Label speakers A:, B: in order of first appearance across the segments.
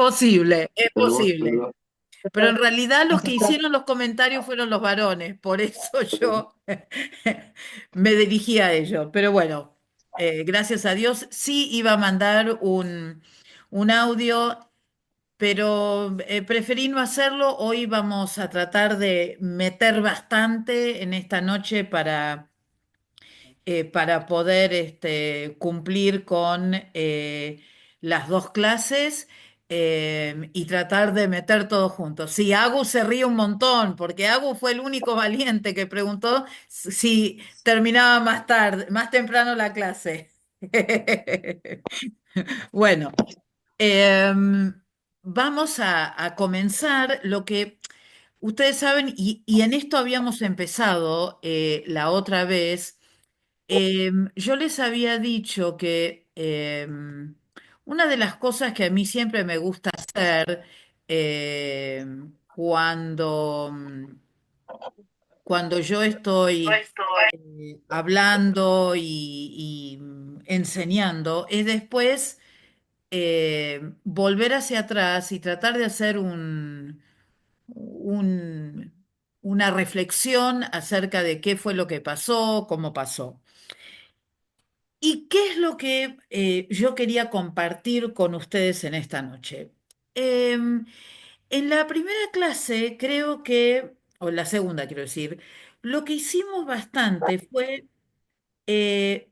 A: posible, es posible.
B: Pero
A: Pero en realidad los que hicieron los comentarios fueron los varones, por eso yo me dirigí a ellos. Pero bueno, gracias a Dios sí iba a mandar un audio, pero preferí no hacerlo. Hoy vamos a tratar de meter bastante en esta noche para poder cumplir con las dos clases y tratar de meter todo junto. Sí, Agus se ríe un montón, porque Agus fue el único valiente que preguntó si terminaba más tarde, más temprano la clase. Bueno, vamos a comenzar lo que ustedes saben, y en esto habíamos empezado la otra vez. Yo les había dicho que una de las cosas que a mí siempre me gusta hacer cuando yo estoy hablando y enseñando es después volver hacia atrás y tratar de hacer un- una reflexión acerca de qué fue lo que pasó, cómo pasó. ¿Y qué es lo que yo quería compartir con ustedes en esta noche? Em, en la primera clase, creo que, o en la segunda, quiero decir, lo que hicimos bastante fue eh,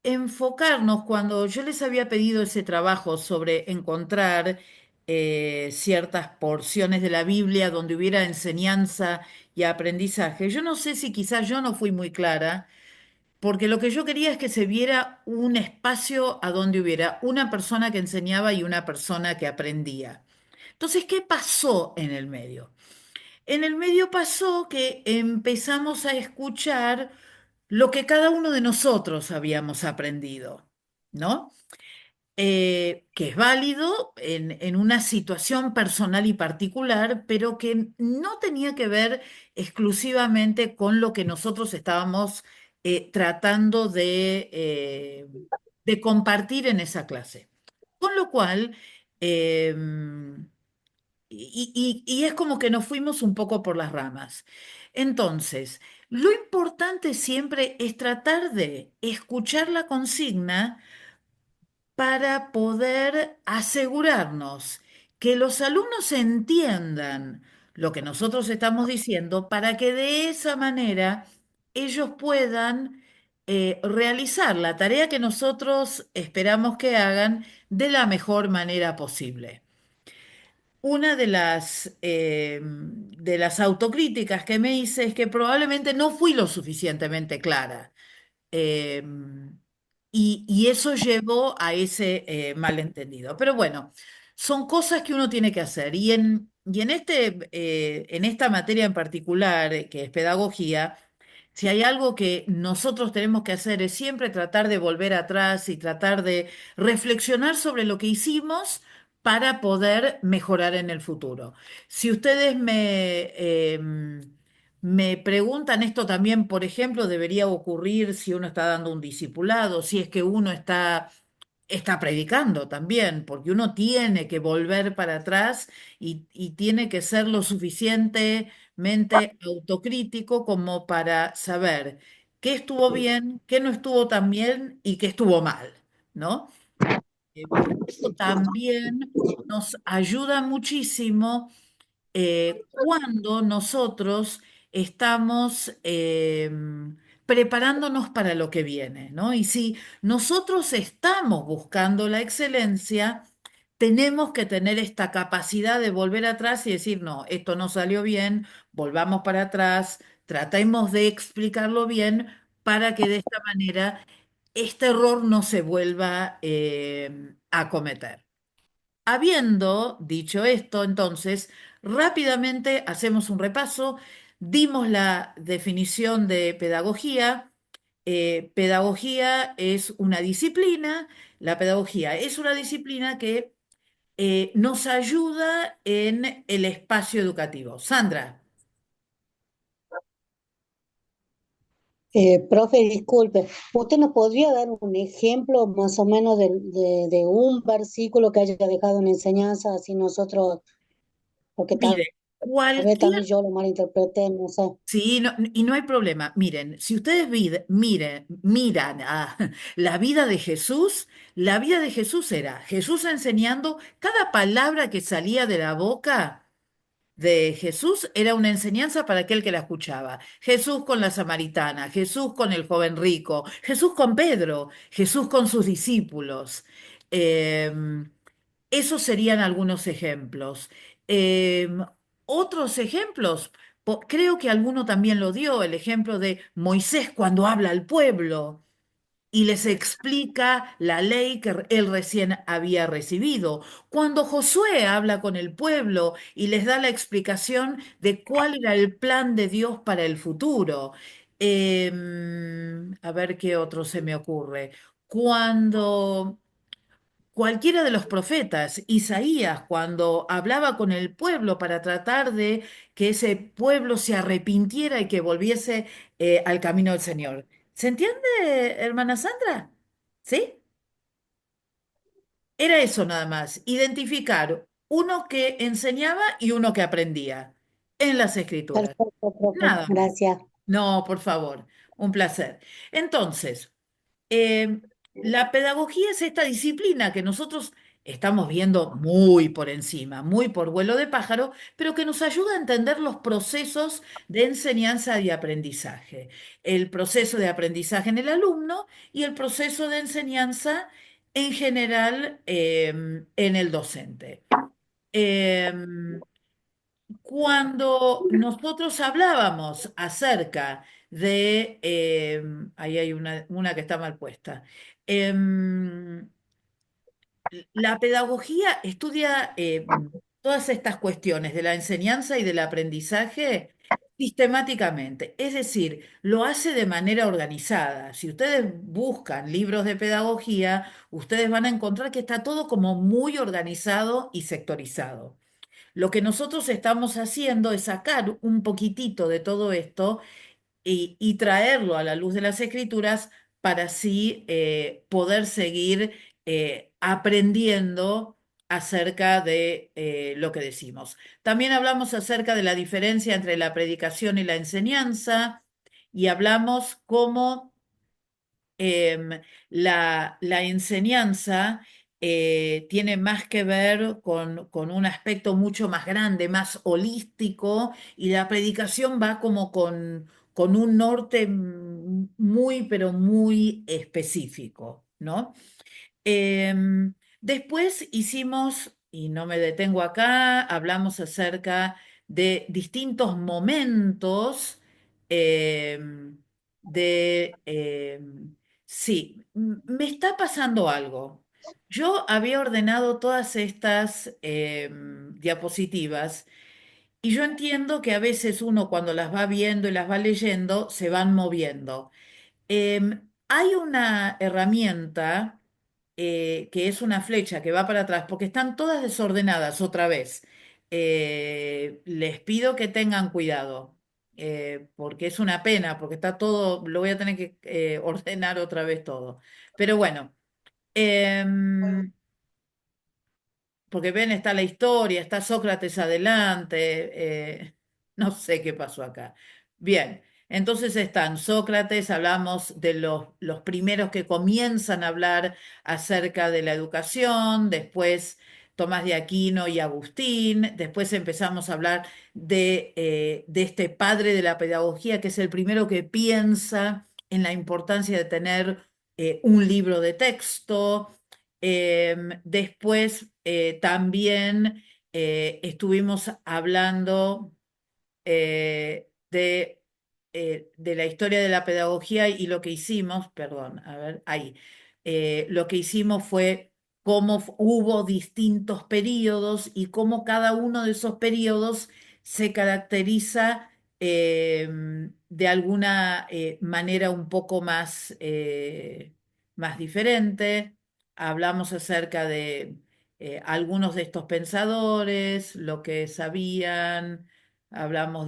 A: enfocarnos cuando yo les había pedido ese trabajo sobre encontrar ciertas porciones de la Biblia donde hubiera enseñanza y aprendizaje. Yo no sé si quizás yo no fui muy clara porque lo que yo quería es que se viera un espacio a donde hubiera una persona que enseñaba y una persona que aprendía. Entonces, ¿qué pasó en el medio? En el medio pasó que empezamos a escuchar lo que cada uno de nosotros habíamos aprendido, ¿no? Que es válido en una situación personal y particular, pero que no tenía que ver exclusivamente con lo que nosotros estábamos tratando de compartir en esa clase. Con lo cual, eh, y es como que nos fuimos un poco por las ramas. Entonces, lo importante siempre es tratar de escuchar la consigna para poder asegurarnos que los alumnos entiendan lo que nosotros estamos diciendo, para que de esa manera ellos puedan realizar la tarea que nosotros esperamos que hagan de la mejor manera posible. Una de las autocríticas que me hice es que probablemente no fui lo suficientemente clara. Eh, y eso llevó a ese malentendido. Pero bueno, son cosas que uno tiene que hacer. En esta materia en particular, que es pedagogía, si hay algo que nosotros tenemos que hacer es siempre tratar de volver atrás y tratar de reflexionar sobre lo que hicimos para poder mejorar en el futuro. Si ustedes me preguntan esto también, por ejemplo, debería ocurrir si uno está dando un discipulado, si es que uno está predicando también, porque uno tiene que volver para atrás y tiene que ser lo suficientemente autocrítico como para saber qué estuvo bien, qué no estuvo tan bien y qué estuvo mal, ¿no? Esto también nos ayuda muchísimo cuando nosotros estamos preparándonos para lo que viene, ¿no? Y si nosotros estamos buscando la excelencia, tenemos que tener esta capacidad de volver atrás y decir, no, esto no salió bien, volvamos para atrás, tratemos de explicarlo bien para que de esta manera este error no se vuelva a cometer. Habiendo dicho esto, entonces, rápidamente hacemos un repaso. Dimos la definición de pedagogía. Pedagogía es una disciplina. La pedagogía es una disciplina que nos ayuda en el espacio educativo. Sandra.
B: Profe, disculpe, ¿usted nos podría dar un ejemplo más o menos de un versículo que haya dejado una enseñanza, así nosotros, porque tal
A: Mire,
B: vez
A: cualquier.
B: también yo lo malinterpreté, no sé.
A: Sí, y no hay problema. Miren, si ustedes miran a la vida de Jesús, la vida de Jesús era Jesús enseñando, cada palabra que salía de la boca de Jesús era una enseñanza para aquel que la escuchaba. Jesús con la samaritana, Jesús con el joven rico, Jesús con Pedro, Jesús con sus discípulos. Esos serían algunos ejemplos. Otros ejemplos, creo que alguno también lo dio, el ejemplo de Moisés cuando habla al pueblo y les explica la ley que él recién había recibido. Cuando Josué habla con el pueblo y les da la explicación de cuál era el plan de Dios para el futuro. A ver qué otro se me ocurre. Cuando cualquiera de los profetas, Isaías, cuando hablaba con el pueblo para tratar de que ese pueblo se arrepintiera y que volviese al camino del Señor. ¿Se entiende, hermana Sandra? ¿Sí? Era eso nada más, identificar uno que enseñaba y uno que aprendía en las escrituras.
B: Perfecto, profe,
A: Nada más.
B: gracias.
A: No, por favor, un placer. Entonces, eh, la pedagogía es esta disciplina que nosotros estamos viendo muy por encima, muy por vuelo de pájaro, pero que nos ayuda a entender los procesos de enseñanza y aprendizaje. El proceso de aprendizaje en el alumno y el proceso de enseñanza en general en el docente. Em, Cuando nosotros hablábamos acerca de, ahí hay una que está mal puesta. Em, la pedagogía estudia todas estas cuestiones de la enseñanza y del aprendizaje sistemáticamente, es decir, lo hace de manera organizada. Si ustedes buscan libros de pedagogía, ustedes van a encontrar que está todo como muy organizado y sectorizado. Lo que nosotros estamos haciendo es sacar un poquitito de todo esto y traerlo a la luz de las escrituras para así poder seguir aprendiendo acerca de lo que decimos. También hablamos acerca de la diferencia entre la predicación y la enseñanza y hablamos cómo la enseñanza tiene más que ver con un aspecto mucho más grande, más holístico, y la predicación va como con un norte muy, pero muy específico, ¿no? Después hicimos, y no me detengo acá, hablamos acerca de distintos momentos em, de... sí, me está pasando algo. Yo había ordenado todas estas diapositivas y yo entiendo que a veces uno cuando las va viendo y las va leyendo se van moviendo. Hay una herramienta que es una flecha que va para atrás, porque están todas desordenadas otra vez. Les pido que tengan cuidado, porque es una pena, porque está todo, lo voy a tener que ordenar otra vez todo. Pero bueno, em, porque ven, está la historia, está Sócrates adelante, no sé qué pasó acá. Bien, entonces están Sócrates, hablamos de los primeros que comienzan a hablar acerca de la educación, después Tomás de Aquino y Agustín, después empezamos a hablar de este padre de la pedagogía, que es el primero que piensa en la importancia de tener un libro de texto. Después también estuvimos hablando de la historia de la pedagogía y lo que hicimos, perdón, a ver, ahí, lo que hicimos fue cómo hubo distintos periodos y cómo cada uno de esos periodos se caracteriza de alguna manera un poco más diferente. Hablamos acerca de algunos de estos pensadores, lo que sabían. Hablamos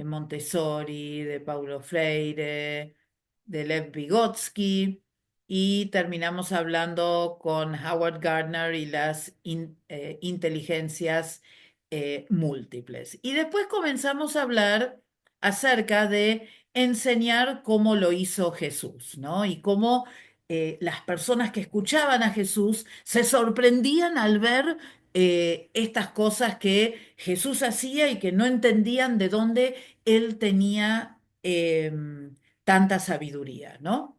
A: Montessori, de Paulo Freire, de Lev Vygotsky, y terminamos hablando con Howard Gardner y las inteligencias múltiples. Y después comenzamos a hablar acerca de enseñar cómo lo hizo Jesús, ¿no? Y cómo las personas que escuchaban a Jesús se sorprendían al ver estas cosas que Jesús hacía y que no entendían de dónde él tenía tanta sabiduría, ¿no?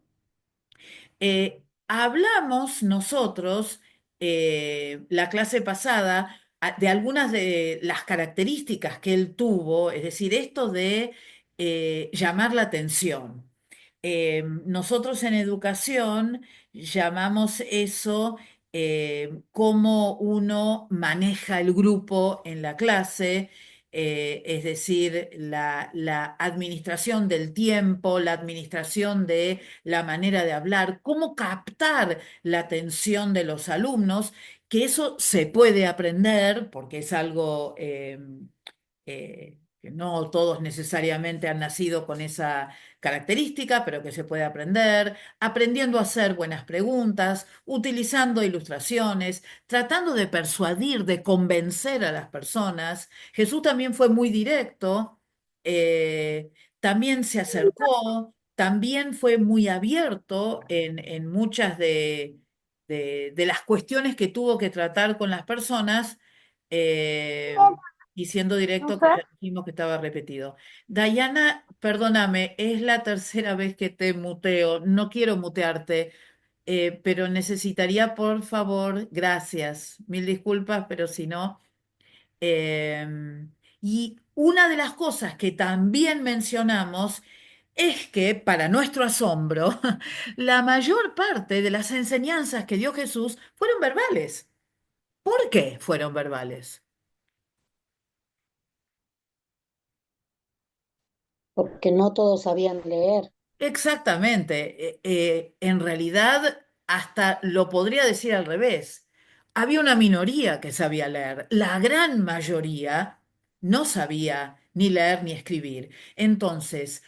A: Hablamos nosotros, la clase pasada, de algunas de las características que él tuvo, es decir, esto de llamar la atención. Nosotros en educación llamamos eso cómo uno maneja el grupo en la clase, es decir, la administración del tiempo, la administración de la manera de hablar, cómo captar la atención de los alumnos, que eso se puede aprender porque es algo que no todos necesariamente han nacido con esa característica, pero que se puede aprender, aprendiendo a hacer buenas preguntas, utilizando ilustraciones, tratando de persuadir, de convencer a las personas. Jesús también fue muy directo, eh, también se acercó, también fue muy abierto en muchas de las cuestiones que tuvo que tratar con las personas. eh, y siendo
C: No
A: directo, que
C: sé.
A: ya dijimos que estaba repetido. Dayana, perdóname, es la tercera vez que te muteo. No quiero mutearte, pero necesitaría, por favor, gracias. Mil disculpas, pero si no. Y una de las cosas que también mencionamos es que, para nuestro asombro, la mayor parte de las enseñanzas que dio Jesús fueron verbales. ¿Por qué fueron verbales?
B: porque no todos sabían leer.
A: Exactamente. En realidad, hasta lo podría decir al revés. Había una minoría que sabía leer. La gran mayoría no sabía ni leer ni escribir. Entonces,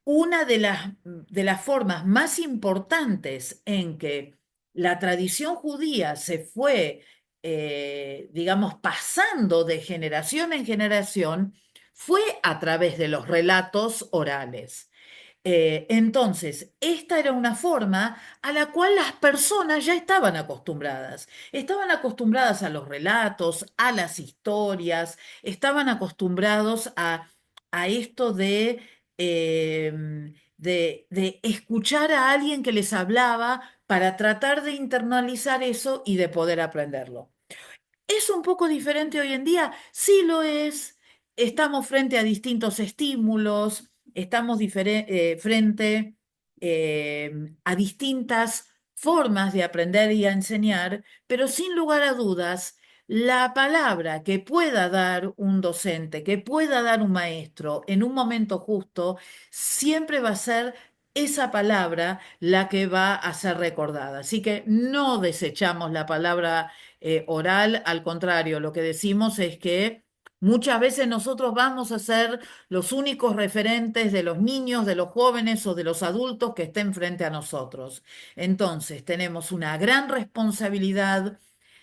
A: una de las formas más importantes en que la tradición judía se fue, digamos, pasando de generación en generación fue a través de los relatos orales. Entonces, esta era una forma a la cual las personas ya estaban acostumbradas. Estaban acostumbradas a los relatos, a las historias, estaban acostumbrados a esto de escuchar a alguien que les hablaba para tratar de internalizar eso y de poder aprenderlo. ¿Es un poco diferente hoy en día? Sí lo es. Estamos frente a distintos estímulos, estamos frente a distintas formas de aprender y a enseñar, pero sin lugar a dudas, la palabra que pueda dar un docente, que pueda dar un maestro en un momento justo, siempre va a ser esa palabra la que va a ser recordada. Así que no desechamos la palabra oral, al contrario, lo que decimos es que muchas veces nosotros vamos a ser los únicos referentes de los niños, de los jóvenes o de los adultos que estén frente a nosotros. Entonces, tenemos una gran responsabilidad.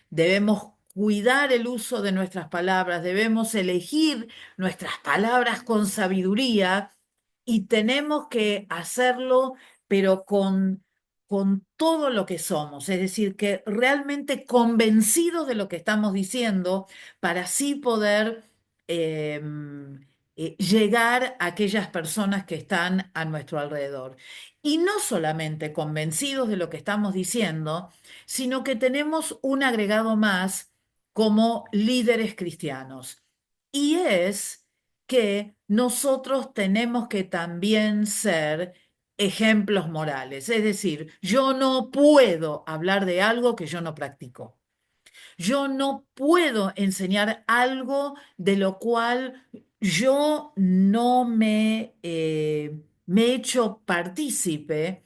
A: Debemos cuidar el uso de nuestras palabras, debemos elegir nuestras palabras con sabiduría y tenemos que hacerlo, pero con todo lo que somos, es decir, que realmente convencidos de lo que estamos diciendo para así poder eh, llegar a aquellas personas que están a nuestro alrededor. Y no solamente convencidos de lo que estamos diciendo, sino que tenemos un agregado más como líderes cristianos. Y es que nosotros tenemos que también ser ejemplos morales. Es decir, yo no puedo hablar de algo que yo no practico. Yo no puedo enseñar algo de lo cual yo no me he hecho partícipe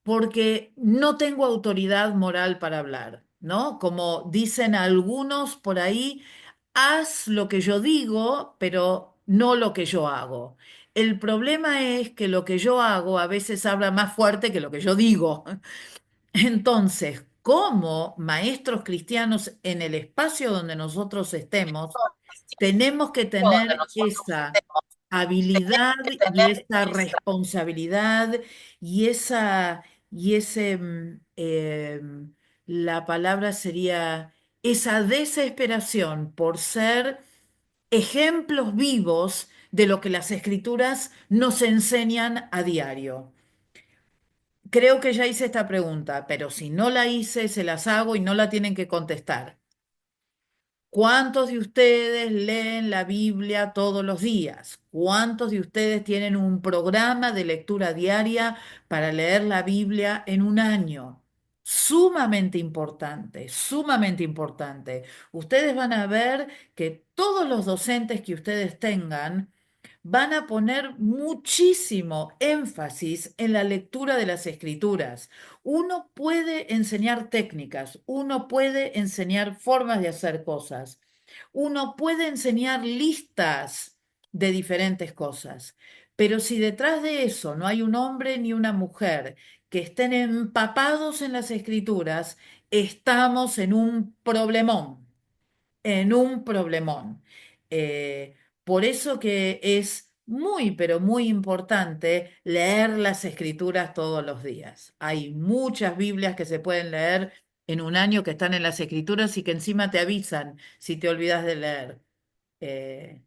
A: porque no tengo autoridad moral para hablar, ¿no? Como dicen algunos por ahí, haz lo que yo digo, pero no lo que yo hago. El problema es que lo que yo hago a veces habla más fuerte que lo que yo digo. Entonces, como maestros cristianos en el espacio donde nosotros estemos, tenemos que tener esa habilidad y esa responsabilidad y y ese, la palabra sería esa desesperación por ser ejemplos vivos de lo que las escrituras nos enseñan a diario. Creo que ya hice esta pregunta, pero si no la hice, se las hago y no la tienen que contestar. ¿Cuántos de ustedes leen la Biblia todos los días? ¿Cuántos de ustedes tienen un programa de lectura diaria para leer la Biblia en un año? Sumamente importante, sumamente importante. Ustedes van a ver que todos los docentes que ustedes tengan van a poner muchísimo énfasis en la lectura de las escrituras. Uno puede enseñar técnicas, uno puede enseñar formas de hacer cosas, uno puede enseñar listas de diferentes cosas, pero si detrás de eso no hay un hombre ni una mujer que estén empapados en las escrituras, estamos en un problemón. Por eso que es muy, pero muy importante leer las escrituras todos los días. Hay muchas Biblias que se pueden leer en un año que están en las escrituras y que encima te avisan si te olvidas de leer. Eh,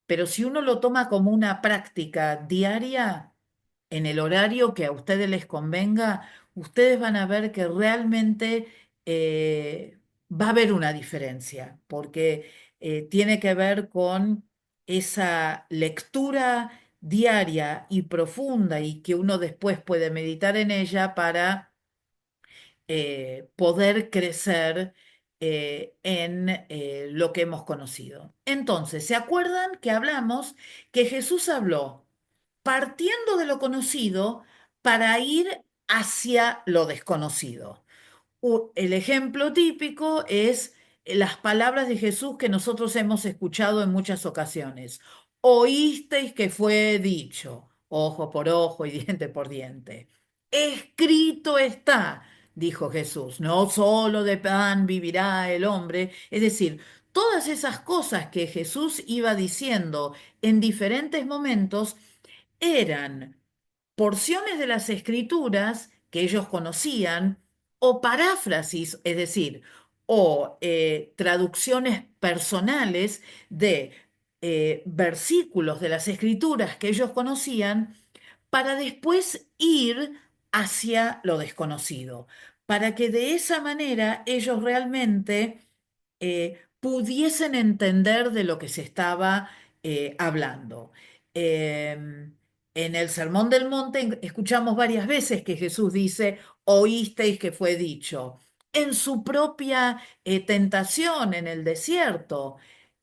A: pero si uno lo toma como una práctica diaria, en el horario que a ustedes les convenga, ustedes van a ver que realmente va a haber una diferencia, porque tiene que ver con esa lectura diaria y profunda y que uno después puede meditar en ella para poder crecer en lo que hemos conocido. Entonces, ¿se acuerdan que hablamos que Jesús habló partiendo de lo conocido para ir hacia lo desconocido? El ejemplo típico es las palabras de Jesús que nosotros hemos escuchado en muchas ocasiones. Oísteis que fue dicho, ojo por ojo y diente por diente. Escrito está, dijo Jesús, no solo de pan vivirá el hombre. Es decir, todas esas cosas que Jesús iba diciendo en diferentes momentos eran porciones de las escrituras que ellos conocían o paráfrasis, es decir, o traducciones personales de versículos de las escrituras que ellos conocían para después ir hacia lo desconocido, para que de esa manera ellos realmente pudiesen entender de lo que se estaba hablando. En el Sermón del Monte escuchamos varias veces que Jesús dice, oísteis que fue dicho. En su propia tentación en el desierto,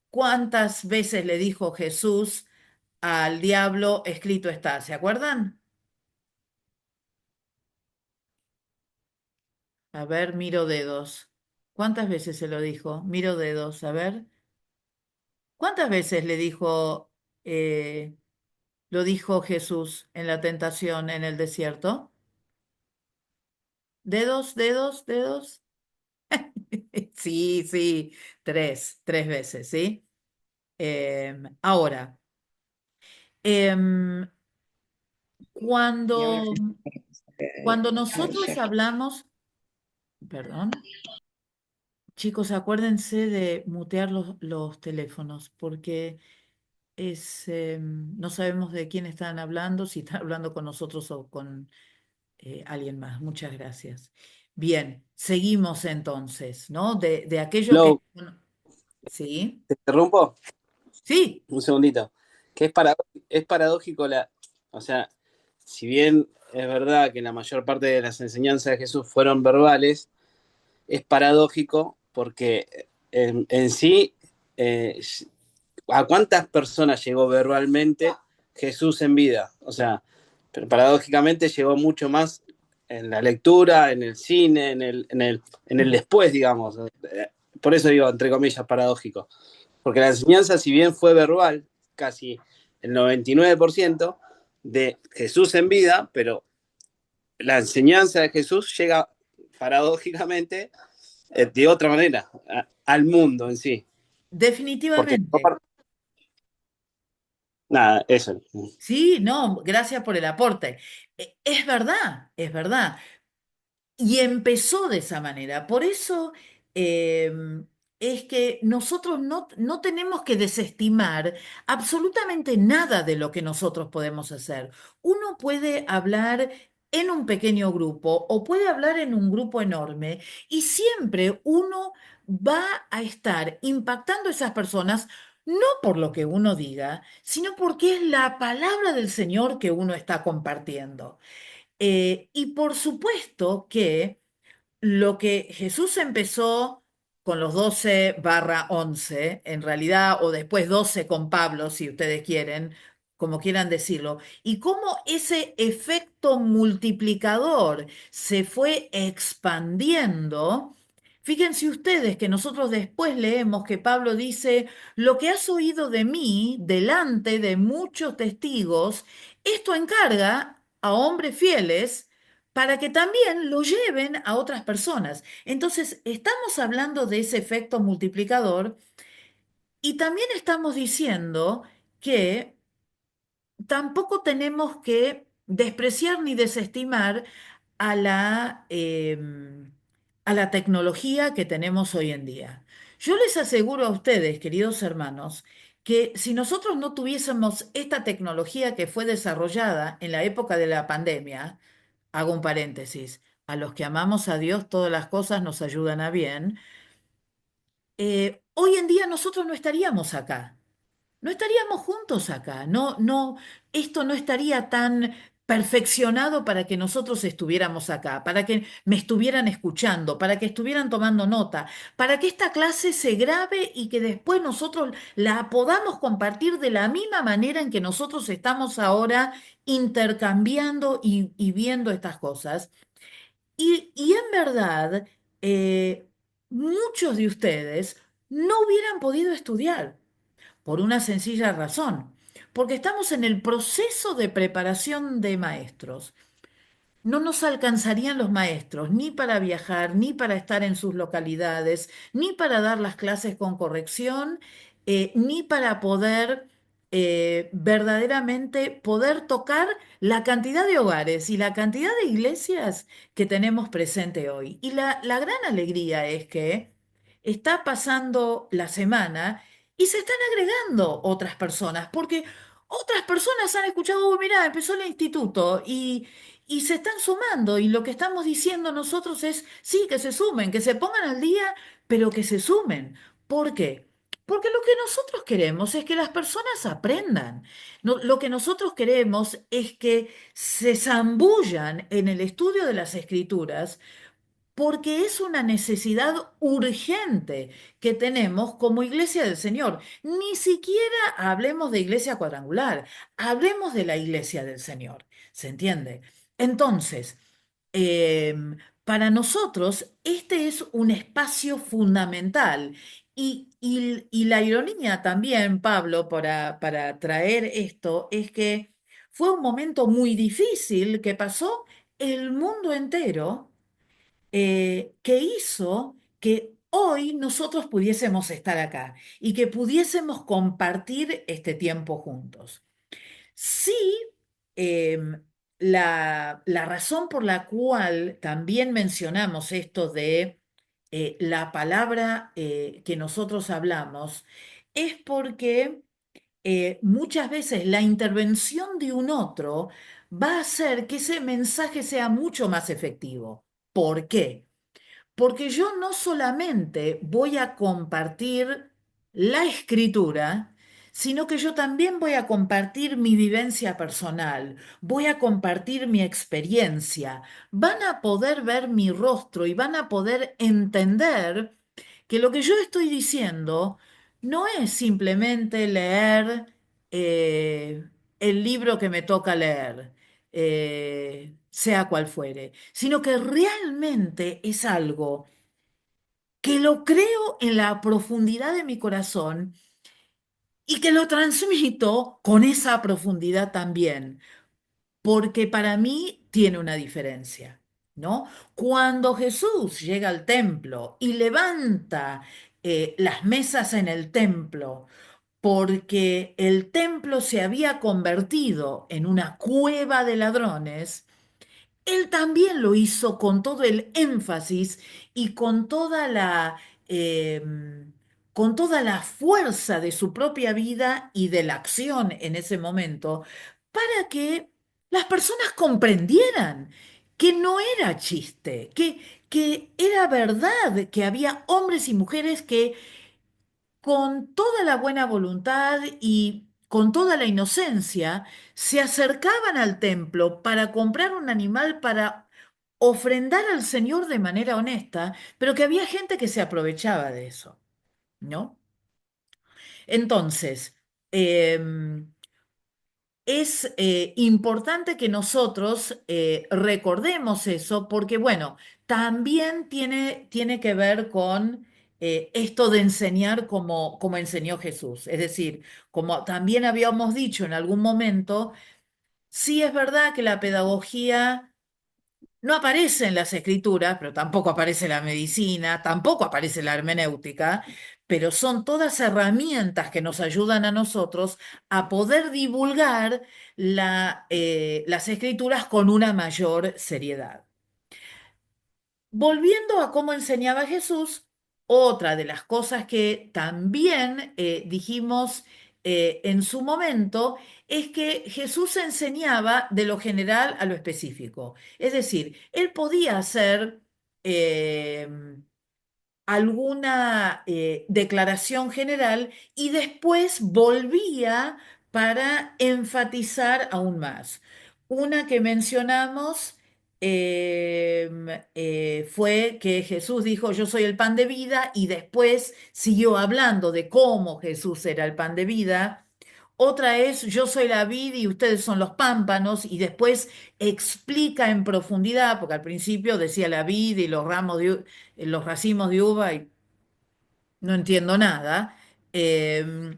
A: ¿cuántas veces le dijo Jesús al diablo, escrito está? ¿Se acuerdan? A ver, miro dedos. ¿Cuántas veces se lo dijo? Miro dedos, a ver. ¿Cuántas veces le dijo, lo dijo Jesús en la tentación en el desierto? ¿Dedos, dedos, dedos? Sí, sí, tres veces, ¿sí? Ahora, em,
C: Y a
A: cuando,
C: veces
A: cuando
C: al
A: nosotros
C: ser.
A: hablamos, perdón, chicos, acuérdense de mutear los teléfonos, porque no sabemos de quién están hablando, si están hablando con nosotros o con alguien más. Muchas gracias. Bien, seguimos entonces, ¿no? De aquello que...
D: Lo,
A: Sí,
D: ¿te interrumpo?
A: sí,
D: Un segundito. Que es paradójico o sea, si bien es verdad que la mayor parte de las enseñanzas de Jesús fueron verbales, es paradójico porque en sí, eh, ¿a cuántas personas llegó verbalmente Jesús en vida? O sea, pero paradójicamente llegó mucho más en la lectura, en el cine, en el después, digamos. Por eso digo, entre comillas, paradójico. Porque la enseñanza, si bien fue verbal, casi el 99% de Jesús en vida, pero la enseñanza de Jesús llega paradójicamente de otra manera al mundo en sí. Porque,
A: Definitivamente.
D: nada, eso.
A: Sí, no, gracias por el aporte. Es verdad, es verdad. Y empezó de esa manera. Por eso eh, es que nosotros no tenemos que desestimar absolutamente nada de lo que nosotros podemos hacer. Uno puede hablar en un pequeño grupo o puede hablar en un grupo enorme y siempre uno va a estar impactando a esas personas. No por lo que uno diga, sino porque es la palabra del Señor que uno está compartiendo. Y por supuesto que lo que Jesús empezó con los 12/11, en realidad, o después 12 con Pablo, si ustedes quieren, como quieran decirlo, y cómo ese efecto multiplicador se fue expandiendo. Fíjense ustedes que nosotros después leemos que Pablo dice, lo que has oído de mí delante de muchos testigos, esto encarga a hombres fieles para que también lo lleven a otras personas. Entonces, estamos hablando de ese efecto multiplicador y también estamos diciendo que tampoco tenemos que despreciar ni desestimar a a la tecnología que tenemos hoy en día. Yo les aseguro a ustedes, queridos hermanos, que si nosotros no tuviésemos esta tecnología que fue desarrollada en la época de la pandemia, hago un paréntesis, a los que amamos a Dios todas las cosas nos ayudan a bien, hoy en día nosotros no estaríamos acá. No estaríamos juntos acá, esto no estaría tan perfeccionado para que nosotros estuviéramos acá, para que me estuvieran escuchando, para que estuvieran tomando nota, para que esta clase se grabe y que después nosotros la podamos compartir de la misma manera en que nosotros estamos ahora intercambiando y viendo estas cosas. Y en verdad, eh, muchos de ustedes no hubieran podido estudiar por una sencilla razón, porque estamos en el proceso de preparación de maestros. No nos alcanzarían los maestros ni para viajar, ni para estar en sus localidades, ni para dar las clases con corrección, ni para poder verdaderamente poder tocar la cantidad de hogares y la cantidad de iglesias que tenemos presente hoy. Y la gran alegría es que está pasando la semana y se están agregando otras personas, porque otras personas han escuchado, "Oh, mirá, empezó el instituto y se están sumando y lo que estamos diciendo nosotros es, sí, que se sumen, que se pongan al día, pero que se sumen. ¿Por qué? Porque lo que nosotros queremos es que las personas aprendan. Lo que nosotros queremos es que se zambullan en el estudio de las escrituras porque es una necesidad urgente que tenemos como iglesia del Señor. Ni siquiera hablemos de iglesia cuadrangular, hablemos de la iglesia del Señor. ¿Se entiende? Entonces, eh, para nosotros, este es un espacio fundamental. Y la ironía también, Pablo, para traer esto, es que fue un momento muy difícil que pasó el mundo entero, que hizo que hoy nosotros pudiésemos estar acá y que pudiésemos compartir este tiempo juntos. Sí, em, la razón por la cual también mencionamos esto de la palabra que nosotros hablamos es porque muchas veces la intervención de un otro va a hacer que ese mensaje sea mucho más efectivo. ¿Por qué? Porque yo no solamente voy a compartir la escritura, sino que yo también voy a compartir mi vivencia personal, voy a compartir mi experiencia. Van a poder ver mi rostro y van a poder entender que lo que yo estoy diciendo no es simplemente leer el libro que me toca leer, sea cual fuere, sino que realmente es algo que lo creo en la profundidad de mi corazón y que lo transmito con esa profundidad también, porque para mí tiene una diferencia, ¿no? Cuando Jesús llega al templo y levanta las mesas en el templo, porque el templo se había convertido en una cueva de ladrones, él también lo hizo con todo el énfasis y eh, con toda la fuerza de su propia vida y de la acción en ese momento, para que las personas comprendieran que no era chiste, que era verdad, que había hombres y mujeres que con toda la buena voluntad y con toda la inocencia, se acercaban al templo para comprar un animal para ofrendar al Señor de manera honesta, pero que había gente que se aprovechaba de eso, ¿no? Entonces, em, es importante que nosotros recordemos eso porque, bueno, también tiene que ver con esto de enseñar como enseñó Jesús. Es decir, como también habíamos dicho en algún momento, sí es verdad que la pedagogía no aparece en las escrituras, pero tampoco aparece la medicina, tampoco aparece la hermenéutica, pero son todas herramientas que nos ayudan a nosotros a poder divulgar las escrituras con una mayor seriedad. Volviendo a cómo enseñaba Jesús, otra de las cosas que también dijimos en su momento es que Jesús enseñaba de lo general a lo específico. Es decir, él podía hacer eh, alguna declaración general y después volvía para enfatizar aún más. Una que mencionamos fue que Jesús dijo, yo soy el pan de vida, y después siguió hablando de cómo Jesús era el pan de vida. Otra es, yo soy la vid y ustedes son los pámpanos, y después explica en profundidad, porque al principio decía la vid y los los racimos de uva y no entiendo nada, eh,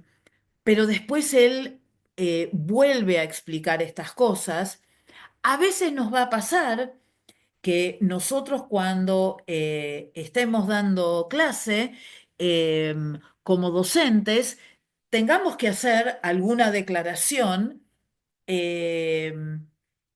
A: pero después él vuelve a explicar estas cosas. A veces nos va a pasar que nosotros cuando estemos dando clase eh, como docentes, tengamos que hacer alguna declaración eh,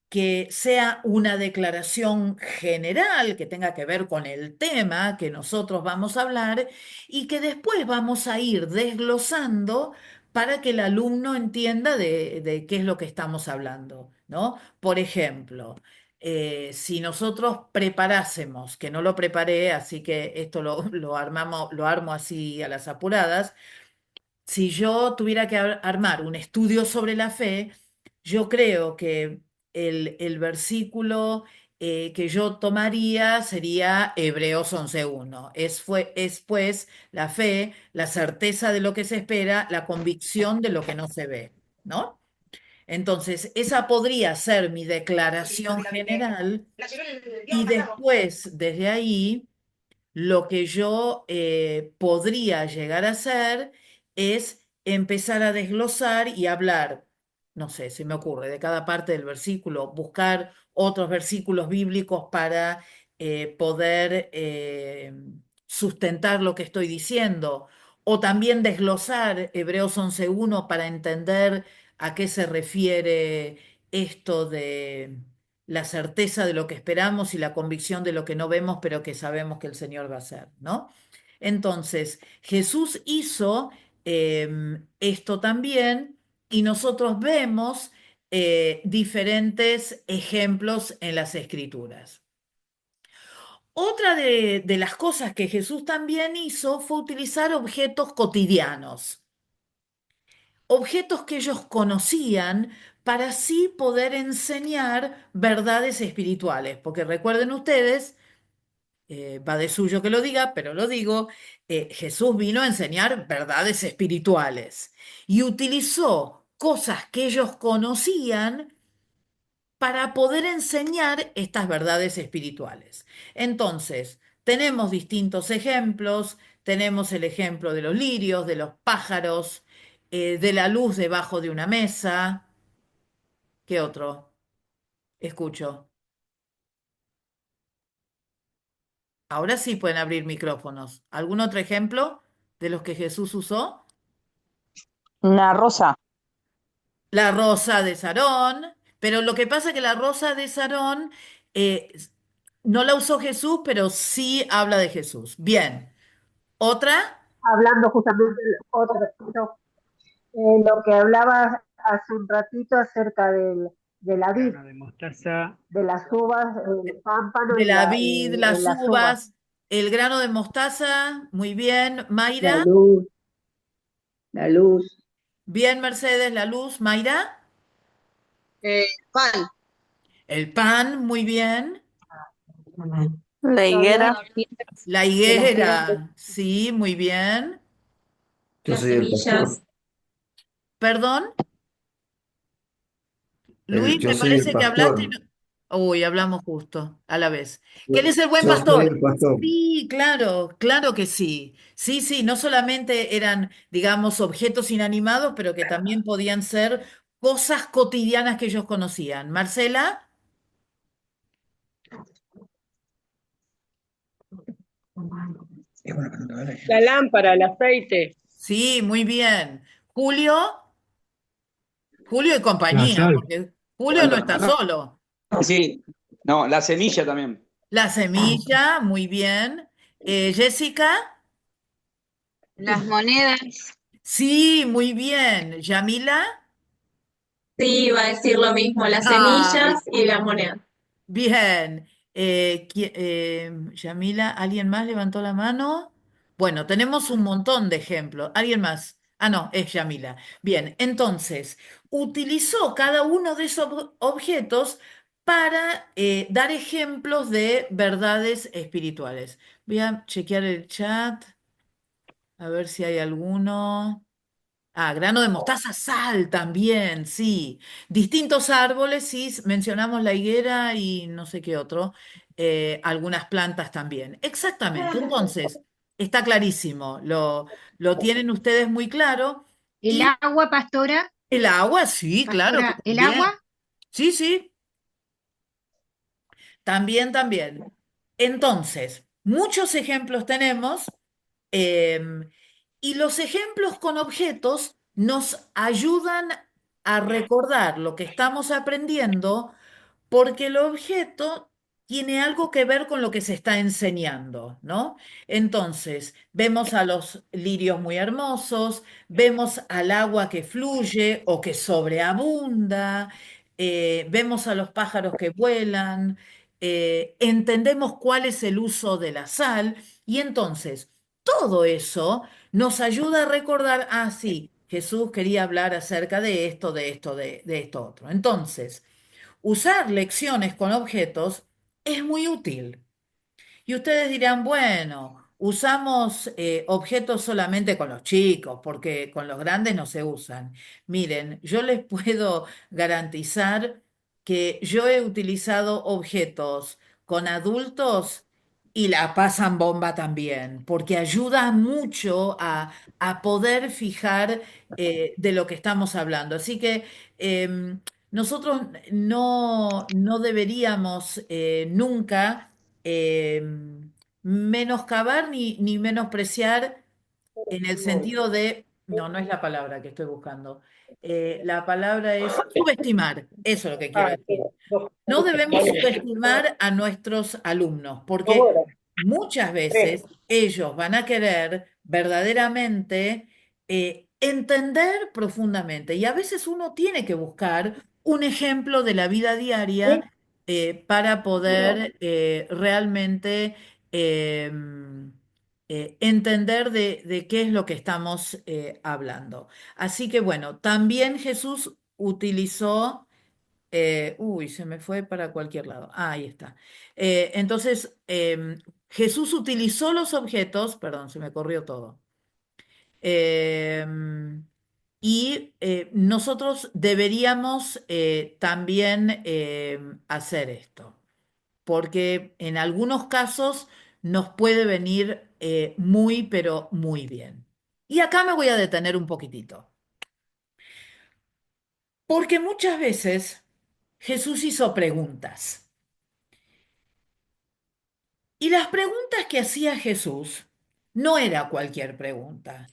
A: que sea una declaración general, que tenga que ver con el tema que nosotros vamos a hablar y que después vamos a ir desglosando para que el alumno entienda de qué es lo que estamos hablando, ¿no? Por ejemplo, si nosotros preparásemos, que no lo preparé, así que esto lo armo así a las apuradas, si yo tuviera que armar un estudio sobre la fe, yo creo que el versículo que yo tomaría sería Hebreos 11:1. Es pues la fe, la certeza de lo que se espera, la convicción de lo que no se ve, ¿no? Entonces, esa podría ser mi declaración general y después, desde ahí lo que yo podría llegar a hacer es empezar a desglosar y hablar, no sé, se me ocurre, de cada parte del versículo, buscar otros versículos bíblicos para poder sustentar lo que estoy diciendo, o también desglosar Hebreos 11:1 para entender a qué se refiere esto de la certeza de lo que esperamos y la convicción de lo que no vemos, pero que sabemos que el Señor va a hacer, ¿no? Entonces, Jesús hizo esto también y nosotros vemos diferentes ejemplos en las Escrituras. Otra de las cosas que Jesús también hizo fue utilizar objetos cotidianos, objetos que ellos conocían para así poder enseñar verdades espirituales, porque recuerden ustedes, va de suyo que lo diga, pero lo digo, Jesús vino a enseñar verdades espirituales y utilizó cosas que ellos conocían para poder enseñar estas verdades espirituales. Entonces, tenemos distintos ejemplos, tenemos el ejemplo de los lirios, de los pájaros, de la luz debajo de una mesa. ¿Qué otro? Escucho. Ahora sí pueden abrir micrófonos. ¿Algún otro ejemplo de los que Jesús usó?
C: Una rosa.
A: La rosa de Sarón, pero lo que pasa es que la rosa de Sarón eh, no la usó Jesús, pero sí habla de Jesús. Bien. ¿Otra?
E: Hablando justamente de otro, lo que hablaba hace un ratito acerca de la vid,
F: Grano de mostaza,
E: de las uvas, el pámpano
A: De
E: y,
A: la vid,
E: y
A: las
E: las uvas.
A: uvas, el grano de mostaza. Muy bien.
G: La
A: Mayra.
G: luz, la luz.
A: Bien, Mercedes, la luz. Mayra.
H: Pan.
A: El pan. Muy bien.
C: La
E: Todavía
C: higuera.
A: La
B: De las plantas.
A: higuera. Sí, muy bien.
I: Yo soy el pastor.
A: Perdón, Luis,
I: Yo
A: me
I: soy el
A: parece que hablaste y
I: pastor.
A: no... Uy, hablamos justo, a la vez. ¿Que él
I: Yo,
A: es el buen
I: yo soy
A: pastor?
I: el pastor.
A: Sí, claro, claro que sí. Sí, sí, no solamente eran, digamos, objetos inanimados, pero que también podían ser cosas cotidianas que ellos conocían. Marcela,
H: La lámpara, el aceite.
A: sí, muy bien. Julio, Julio y
F: la
A: compañía,
F: sal.
A: porque Julio no está solo.
J: Sí, no, la semilla también.
A: La semilla, muy bien. Jessica,
H: Las monedas.
A: sí, muy bien. Yamila.
K: Sí, iba a decir lo mismo, las
A: Ay,
K: semillas y la moneda.
A: bien. Yamila, ¿alguien más levantó la mano? Bueno, tenemos un montón de ejemplos. ¿Alguien más? Ah, no, es Yamila. Bien, entonces, utilizó cada uno de esos objetos para dar ejemplos de verdades espirituales. Voy a chequear el chat, a ver si hay alguno. Ah, grano de mostaza, sal también, sí. Distintos árboles, sí, mencionamos la higuera y no sé qué otro. Algunas plantas también. Exactamente, entonces, está clarísimo, lo tienen ustedes muy claro.
L: El
A: Y
L: agua, pastora,
A: el agua, sí, claro que
L: pastora, el
A: también.
L: agua,
A: Sí, sí, también, también. Entonces, muchos ejemplos tenemos. Em, y los ejemplos con objetos nos ayudan a recordar lo que estamos aprendiendo porque el objeto tiene algo que ver con lo que se está enseñando, ¿no? Entonces, vemos a los lirios muy hermosos, vemos al agua que fluye o que sobreabunda, vemos a los pájaros que vuelan, entendemos cuál es el uso de la sal y entonces todo eso nos ayuda a recordar, ah, sí, Jesús quería hablar acerca de esto, de esto, de esto otro. Entonces, usar lecciones con objetos es muy útil. Y ustedes dirán, bueno, usamos objetos solamente con los chicos, porque con los grandes no se usan. Miren, yo les puedo garantizar que yo he utilizado objetos con adultos y la pasan bomba también, porque ayuda mucho a poder fijar de lo que estamos hablando. Así que nosotros no deberíamos nunca eh, menoscabar ni menospreciar en el sentido de, no, no es la palabra que estoy buscando. La palabra es subestimar, eso es lo que quiero decir. No debemos subestimar a nuestros alumnos, porque muchas veces ellos van a querer verdaderamente entender profundamente y a veces uno tiene que buscar un ejemplo de la vida diaria para poder realmente eh, entender de qué es lo que estamos hablando. Así que bueno, también Jesús utilizó uy, se me fue para cualquier lado. Ah, ahí está. Entonces, Jesús utilizó los objetos, perdón, se me corrió todo. Y nosotros deberíamos también hacer esto, porque en algunos casos nos puede venir muy, pero muy bien. Y acá me voy a detener un poquitito. Porque muchas veces Jesús hizo preguntas. Y las preguntas que hacía Jesús no era cualquier pregunta.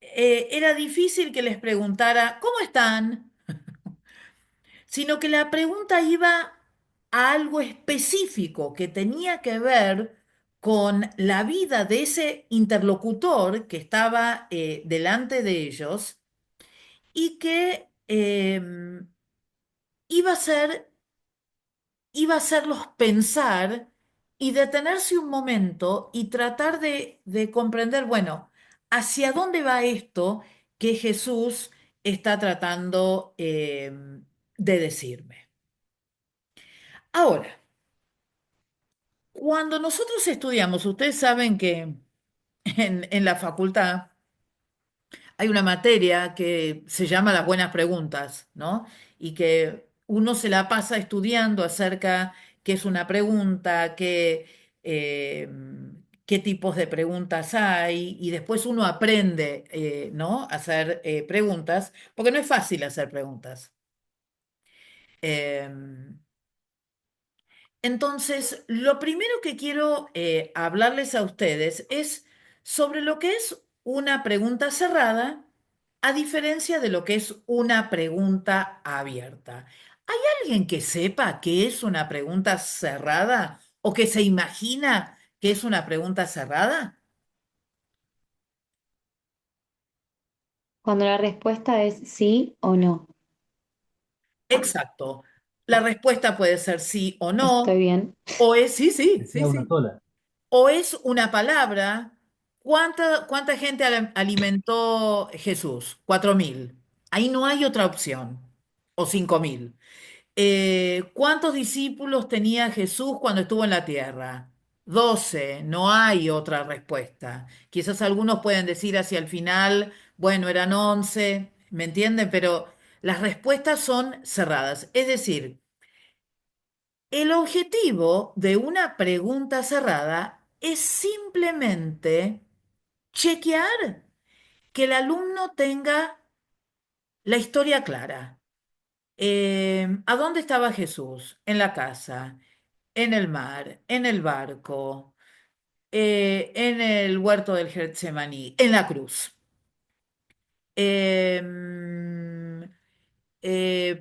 A: Era difícil que les preguntara, ¿cómo están? Sino que la pregunta iba a algo específico que tenía que ver con la vida de ese interlocutor que estaba delante de ellos y que iba a ser iba a hacerlos pensar y detenerse un momento y tratar de comprender, bueno, ¿hacia dónde va esto que Jesús está tratando de decirme? Ahora, cuando nosotros estudiamos, ustedes saben que en la facultad hay una materia que se llama las buenas preguntas, ¿no? Y que uno se la pasa estudiando acerca qué es una pregunta, eh, qué tipos de preguntas hay, y después uno aprende, ¿no? A hacer preguntas, porque no es fácil hacer preguntas. Em, entonces, lo primero que quiero hablarles a ustedes es sobre lo que es una pregunta cerrada, a diferencia de lo que es una pregunta abierta. ¿Hay alguien que sepa qué es una pregunta cerrada o que se imagina que es una pregunta cerrada?
F: Cuando la respuesta es sí o no.
A: Exacto. La respuesta puede ser sí o
F: ¿Estoy
A: no,
F: bien?
A: o es sí, sí,
L: Que
A: sí,
L: sea una
A: sí.
L: sola.
A: O es una palabra. ¿Cuánta gente alimentó Jesús? 4.000. Ahí no hay otra opción. O 5.000. ¿Cuántos discípulos tenía Jesús cuando estuvo en la tierra? 12. No hay otra respuesta. Quizás algunos pueden decir hacia el final, bueno, eran 11. ¿Me entienden? Pero las respuestas son cerradas. Es decir, el objetivo de una pregunta cerrada es simplemente chequear que el alumno tenga la historia clara. ¿A dónde estaba Jesús? En la casa, en el mar, en el barco, en el huerto del Getsemaní, en la cruz. Em,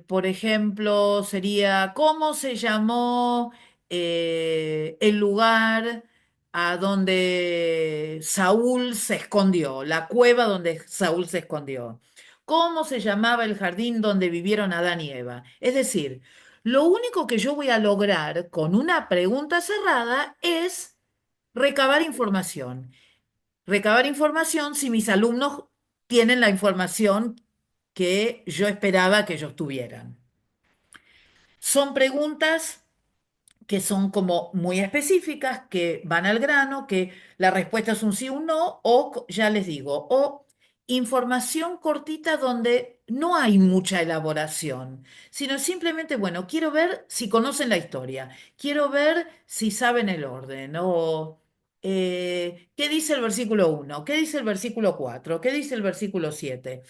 A: por ejemplo, sería, ¿cómo se llamó el lugar a donde Saúl se escondió, la cueva donde Saúl se escondió? ¿Cómo se llamaba el jardín donde vivieron Adán y Eva? Es decir, lo único que yo voy a lograr con una pregunta cerrada es recabar información. Recabar información si mis alumnos tienen la información que yo esperaba que ellos tuvieran. Son preguntas que son como muy específicas, que van al grano, que la respuesta es un sí o un no, o ya les digo, o información cortita donde no hay mucha elaboración, sino simplemente, bueno, quiero ver si conocen la historia, quiero ver si saben el orden, o qué dice el versículo 1, qué dice el versículo 4, qué dice el versículo 7.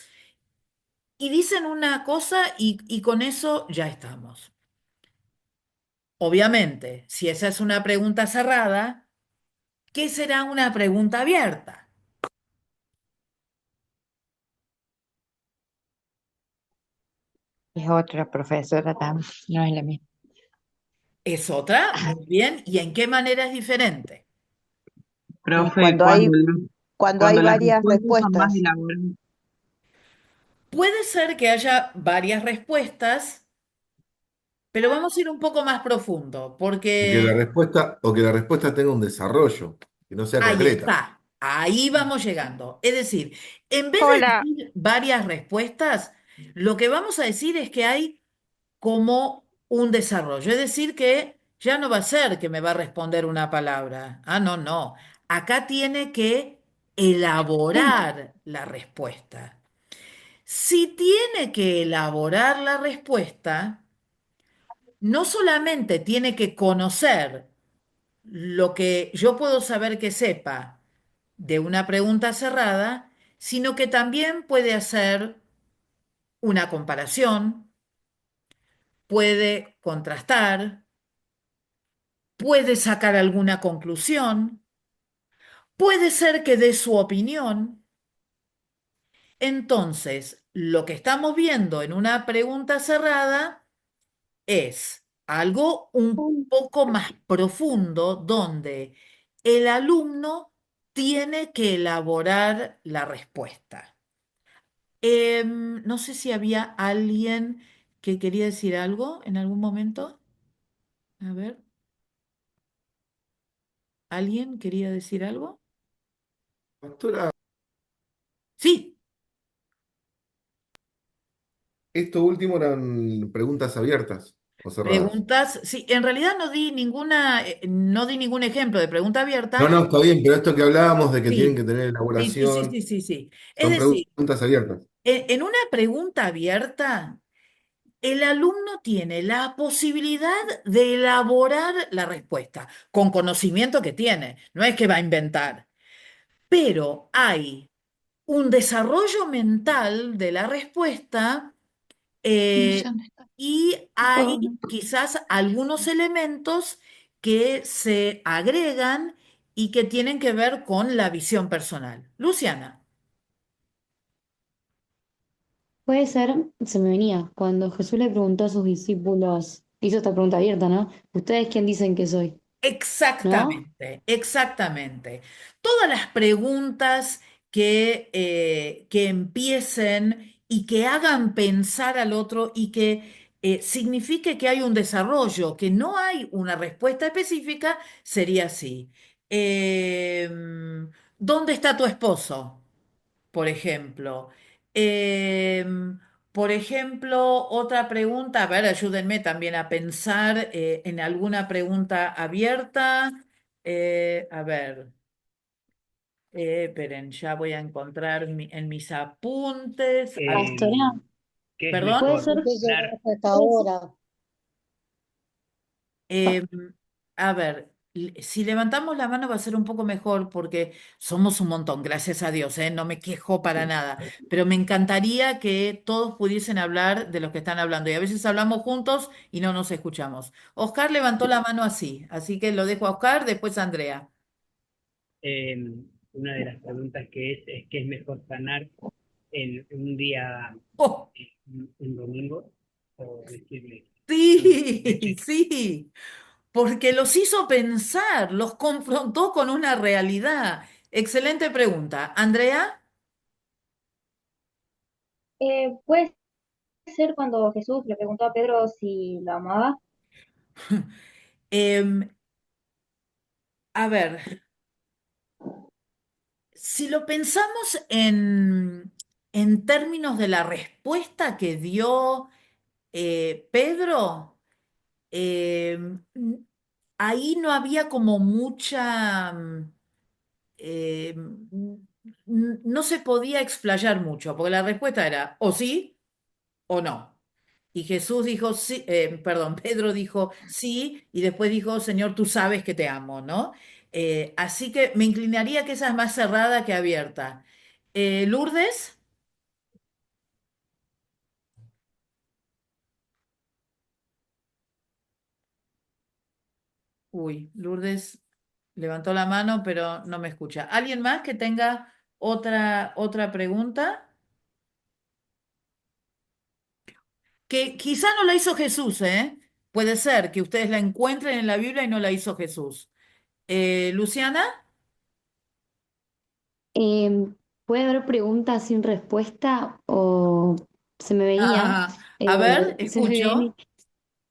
A: Y dicen una cosa y con eso ya estamos. Obviamente, si esa es una pregunta cerrada, ¿qué será una pregunta abierta?
C: Es otra profesora también, no es la misma.
A: Es otra, muy bien. ¿Y en qué manera es diferente?
C: Y
M: Profe,
C: cuando hay
M: cuando las
C: varias
M: respuestas son más
C: respuestas.
M: elaboradas.
A: Puede ser que haya varias respuestas, pero vamos a ir un poco más profundo, porque
I: O que la respuesta tenga un desarrollo, que no sea
A: ahí
I: concreta.
A: está, ahí vamos llegando. Es decir, en vez de
N: Hola,
A: decir varias respuestas, lo que vamos a decir es que hay como un desarrollo. Es decir, que ya no va a ser que me va a responder una palabra. Ah, no, no. Acá tiene que elaborar la respuesta. Si tiene que elaborar la respuesta, no solamente tiene que conocer lo que yo puedo saber que sepa de una pregunta cerrada, sino que también puede hacer una comparación, puede contrastar, puede sacar alguna conclusión, puede ser que dé su opinión. Entonces, lo que estamos viendo en una pregunta cerrada es algo un poco más profundo donde el alumno tiene que elaborar la respuesta. No sé si había alguien que quería decir algo en algún momento. A ver, ¿alguien quería decir algo?
I: Pastora,
A: Sí,
I: esto último eran preguntas abiertas o cerradas.
A: preguntas. Sí, en realidad no di ningún ejemplo de pregunta
I: No,
A: abierta.
I: no, está bien, pero esto que hablábamos de que tienen
A: Sí,
I: que tener
A: sí, sí, sí,
I: elaboración,
A: sí, sí, sí. Es
I: son
A: decir,
I: preguntas abiertas.
A: en una pregunta abierta, el alumno tiene la posibilidad de elaborar la respuesta con conocimiento que tiene. No es que va a inventar, pero hay un desarrollo mental de la respuesta eh, y hay quizás algunos elementos que se agregan y que tienen que ver con la visión personal. Luciana.
F: Puede ser, se me venía, cuando Jesús le preguntó a sus discípulos, hizo esta pregunta abierta, ¿no? ¿Ustedes quién dicen que soy? ¿No?
A: Exactamente, exactamente. Todas las preguntas que empiecen y que hagan pensar al otro y que signifique que hay un desarrollo, que no hay una respuesta específica, sería así. ¿Dónde está tu esposo? Por ejemplo. Em, por ejemplo, otra pregunta, a ver, ayúdenme también a pensar en alguna pregunta abierta. A ver, esperen, ya voy a encontrar en mis apuntes.
F: Pastora,
H: ¿Qué es
A: ¿Perdón?
F: puede
H: mejor?
B: ¿Por
F: ser,
B: qué
H: ¿Ganar?
B: llegaste hasta
F: puede ser-
B: ahora?
A: Eh, a ver, si levantamos la mano va a ser un poco mejor porque somos un montón, gracias a Dios, no me quejo para nada, pero me encantaría que todos pudiesen hablar de los que están hablando y a veces hablamos juntos y no nos escuchamos. Oscar levantó la mano así que lo dejo a Oscar, después a Andrea.
H: Eh, una de las preguntas que es ¿qué es mejor ganar en un día,
A: ¡Oh!
H: un domingo, o decirle
A: Sí,
H: leche?
A: sí, porque los hizo pensar, los confrontó con una realidad. Excelente pregunta. Andrea.
L: Puede ser cuando Jesús le preguntó a Pedro si lo amaba.
A: Em, a ver, si lo pensamos en términos de la respuesta que dio Pedro, em, ahí no había como mucha, no se podía explayar mucho, porque la respuesta era o sí o no. Y Jesús dijo sí, perdón, Pedro dijo sí, y después dijo, Señor, tú sabes que te amo, ¿no? Así que me inclinaría que esa es más cerrada que abierta. Lourdes, uy, Lourdes levantó la mano, pero no me escucha. ¿Alguien más que tenga otra pregunta? Que quizá no la hizo Jesús, ¿eh? Puede ser que ustedes la encuentren en la Biblia y no la hizo Jesús. Luciana,
F: eh, puede haber preguntas sin respuesta o se me venía,
A: a ver,
F: se me venía,
A: escucho.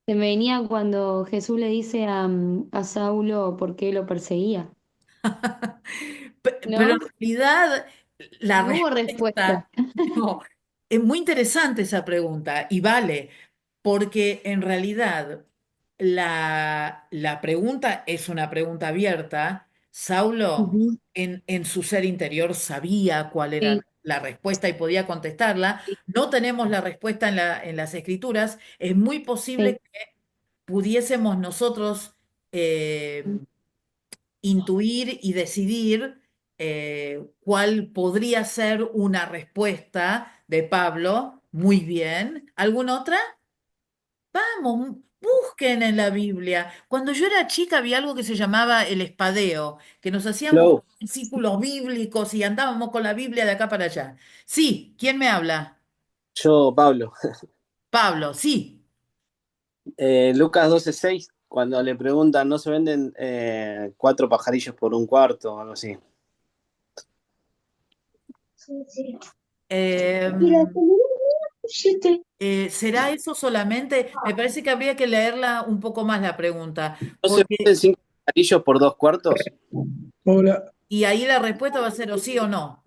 F: se me venía cuando Jesús le dice a Saulo por qué lo perseguía,
A: Pero en
F: ¿no?
A: realidad la
F: No hubo respuesta.
A: respuesta, no, es muy interesante esa pregunta y vale, porque en realidad la pregunta es una pregunta abierta. Saulo
F: Ujú.
A: en su ser interior sabía cuál era
F: Sí,
A: la respuesta y podía contestarla.
F: sí,
A: No tenemos la respuesta en las escrituras. Es muy
F: sí.
A: posible que pudiésemos nosotros intuir y decidir cuál podría ser una respuesta de Pablo Muy bien. ¿Alguna otra? Vamos, busquen en la Biblia. Cuando yo era chica había algo que se llamaba el espadeo, que nos hacían buscar
D: Flow,
A: versículos bíblicos y andábamos con la Biblia de acá para allá. Sí, ¿quién me habla?
D: yo, Pablo.
A: Pablo, sí.
D: Lucas 12:6, cuando le preguntan, ¿no se venden cuatro pajarillos por un cuarto o algo así?
A: Em, ¿Será eso solamente? Me parece que habría que leerla un poco más la pregunta,
D: ¿No se
A: porque,
D: venden cinco pajarillos por dos cuartos?
M: Hola,
A: y ahí la respuesta va a ser o sí o no.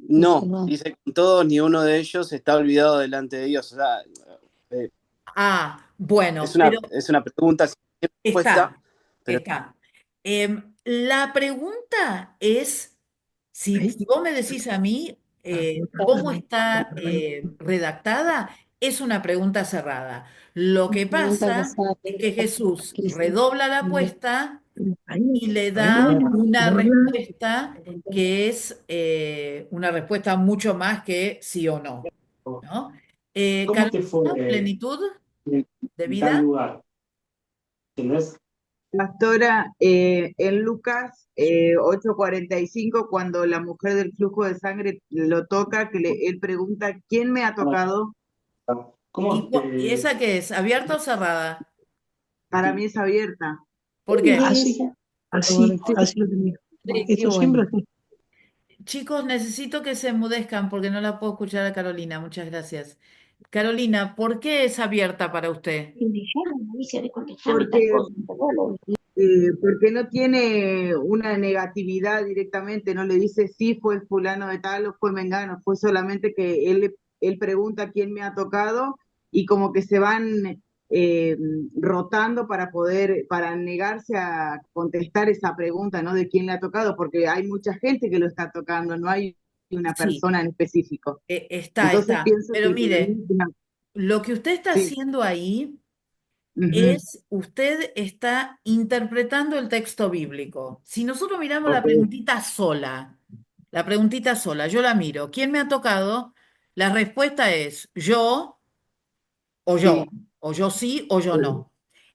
D: No, dice que todos ni uno de ellos está olvidado delante de Dios. O sea, eh,
A: Ah, bueno, pero
D: es una pregunta sin respuesta,
A: está,
D: pero
A: está. La pregunta es, si vos me decís a mí cómo está redactada, es una pregunta cerrada. Lo que pasa es que Jesús redobla la apuesta y le da una respuesta que es una respuesta mucho más que sí o no, ¿no?
M: ¿cómo te
A: Carolina,
M: fue
A: plenitud de
M: en tal
A: vida.
M: lugar? ¿Entendés?
G: Pastora, en Lucas 8:45, cuando la mujer del flujo de sangre lo toca, él pregunta, ¿quién me ha tocado?
M: ¿Cómo
A: ¿Y
M: te...
A: esa qué es? ¿Abierta o cerrada?
G: Para mí es abierta.
A: ¿Por qué?
M: Así lo tenía.
F: Sí, qué
M: Esto siempre
F: bueno.
M: así.
A: Chicos, necesito que se enmudezcan porque no la puedo escuchar a Carolina. Muchas gracias. Carolina, ¿por qué es abierta para usted?
G: Porque, porque no tiene una negatividad directamente, no le dice sí fue fulano de tal o fue Mengano, fue solamente que él pregunta quién me ha tocado y como que se van eh, rotando para negarse a contestar esa pregunta, ¿no? De quién le ha tocado, porque hay mucha gente que lo está tocando, no hay una
A: Sí,
G: persona en específico.
A: está,
G: Entonces
A: está.
G: pienso
A: Pero
G: que para mí
A: mire,
G: es una...
A: lo que usted está
G: Sí,
A: haciendo ahí
G: ujú,
A: es, usted está interpretando el texto bíblico. Si nosotros miramos
G: ok,
A: la preguntita sola, yo la miro, ¿quién me ha tocado? La respuesta es yo o yo,
G: sí,
A: o yo sí o yo
G: sí,
A: no.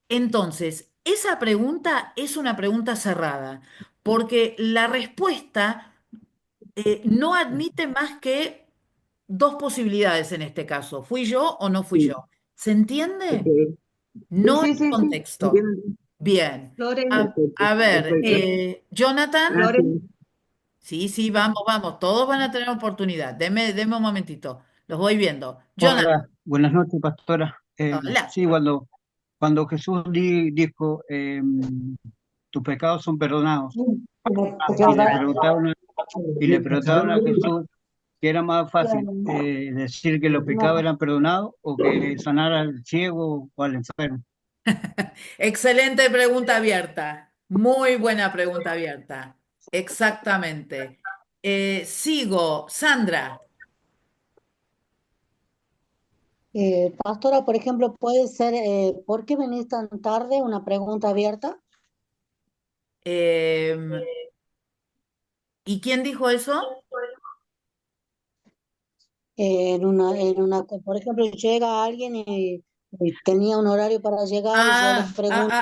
A: Entonces, esa pregunta es una pregunta cerrada, porque la respuesta no admite más que dos posibilidades en este caso. ¿Fui yo o no fui
G: sí,
A: yo? ¿Se
G: ok.
A: entiende?
G: Sí,
A: No
G: sí,
A: hay
G: sí, sí,
A: contexto.
G: entiendo.
A: Bien.
G: Perfecto,
A: A ver,
G: perfecto.
A: Jonathan.
G: Gracias.
A: Sí, sí, vamos, vamos. Todos van a tener oportunidad. Deme un momentito. Los voy viendo. Jonathan,
N: Hola, buenas noches, pastora.
A: hola.
N: Sí, cuando Jesús dijo, tus pecados son perdonados, y le preguntaron a Jesús que era más fácil, decir que los pecados eran perdonados o que sanar al ciego o al enfermo.
A: Excelente pregunta abierta. Muy buena pregunta abierta. Exactamente. Sigo. Sandra.
B: Pastora, por ejemplo, puede ser, ¿por qué venís tan tarde? Una pregunta abierta.
A: em, ¿Y quién dijo eso?
B: Por ejemplo, llega alguien y tenía un horario para llegar y yo le pregunto,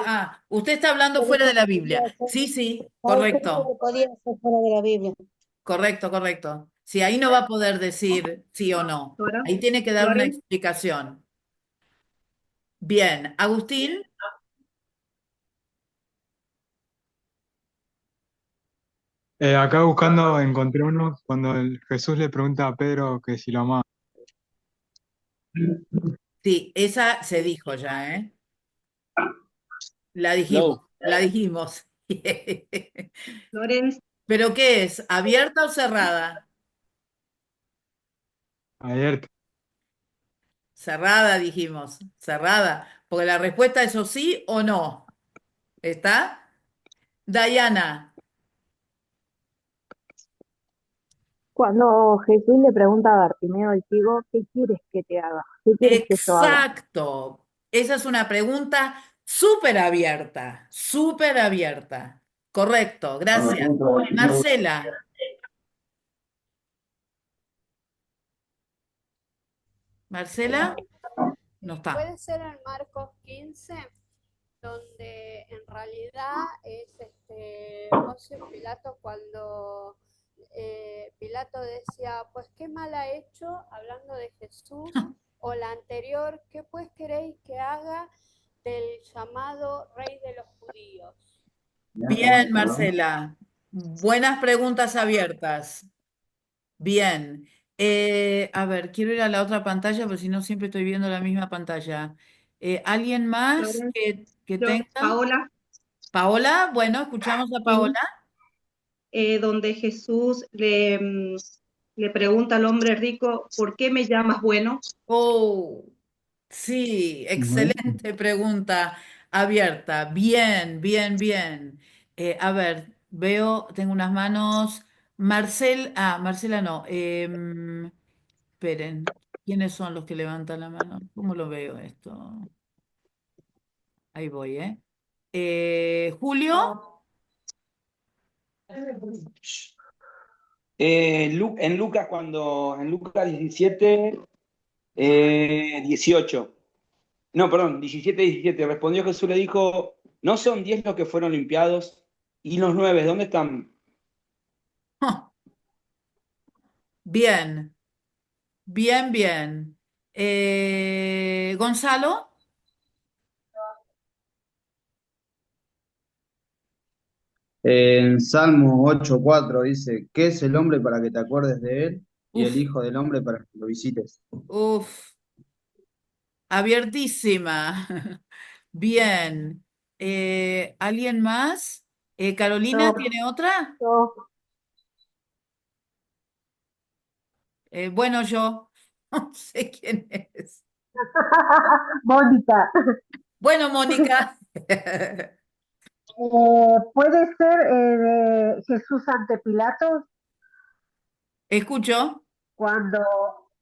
A: Usted está hablando
B: ¿sabe
A: fuera de
B: cómo
A: la
B: podría
A: Biblia.
B: ser?
A: Sí, sí,
B: ¿Sabe cómo
A: correcto.
B: podría ser fuera de la Biblia?
A: Correcto, correcto. Sí, ahí no va a poder decir sí o no. Ahí tiene que dar una explicación. Bien, Agustín.
O: Acá buscando encontré uno cuando Jesús le pregunta a Pedro que si lo amaba.
A: Sí, esa se dijo ya, ¿eh?
D: Flow.
A: La dijimos.
E: Lorenz,
A: ¿Pero qué es? ¿Abierta o cerrada?
O: Ayer,
A: Cerrada, dijimos. Cerrada. Porque la respuesta es o sí o no. ¿Está? Diana.
L: Cuando Jesús le pregunta a Bartimeo el ciego, ¿qué quieres que te haga? ¿Qué quieres que yo haga?
A: Exacto. Esa es una pregunta súper abierta. Súper abierta. Correcto, gracias. Marcela. Marcela, no está.
P: Puede ser en Marcos 15, donde en realidad es Poncio Pilato cuando Pilato decía, pues qué mal ha hecho, hablando de Jesús, o la anterior, ¿qué pues queréis que haga del llamado rey de los judíos?
A: Bien, Marcela. Buenas preguntas abiertas. Bien. A ver, quiero ir a la otra pantalla, porque si no siempre estoy viendo la misma pantalla. ¿Alguien más que tenga?
Q: Paola,
A: Paola, bueno, escuchamos a Paola.
Q: donde Jesús le pregunta al hombre rico, ¿por qué me llamas bueno?
A: Oh, sí, excelente pregunta abierta. Bien, bien, bien. A ver, veo, tengo unas manos. Marcela no. Esperen, ¿quiénes son los que levantan la mano? ¿Cómo lo veo esto? Ahí voy, ¿eh? Julio,
J: En Lucas, en Lucas 17, 18. No, perdón, 17, 17. Respondió Jesús, le dijo, ¿no son 10 los que fueron limpiados? ¿Y los 9, dónde están?
A: bien, bien, bien. Gonzalo,
R: En Salmo 8:4 dice, ¿qué es el hombre para que te acuerdes de él? Y el
A: uf,
R: hijo del hombre para que lo visites.
A: uf, abiertísima. Bien. ¿Alguien más? ¿Carolina
E: Yo,
A: tiene otra?
E: yo,
A: Bueno, yo no sé quién es.
E: Mónica,
A: Bueno, Mónica.
E: ¿puede ser de Jesús ante Pilatos?
A: Escucho.
E: Cuando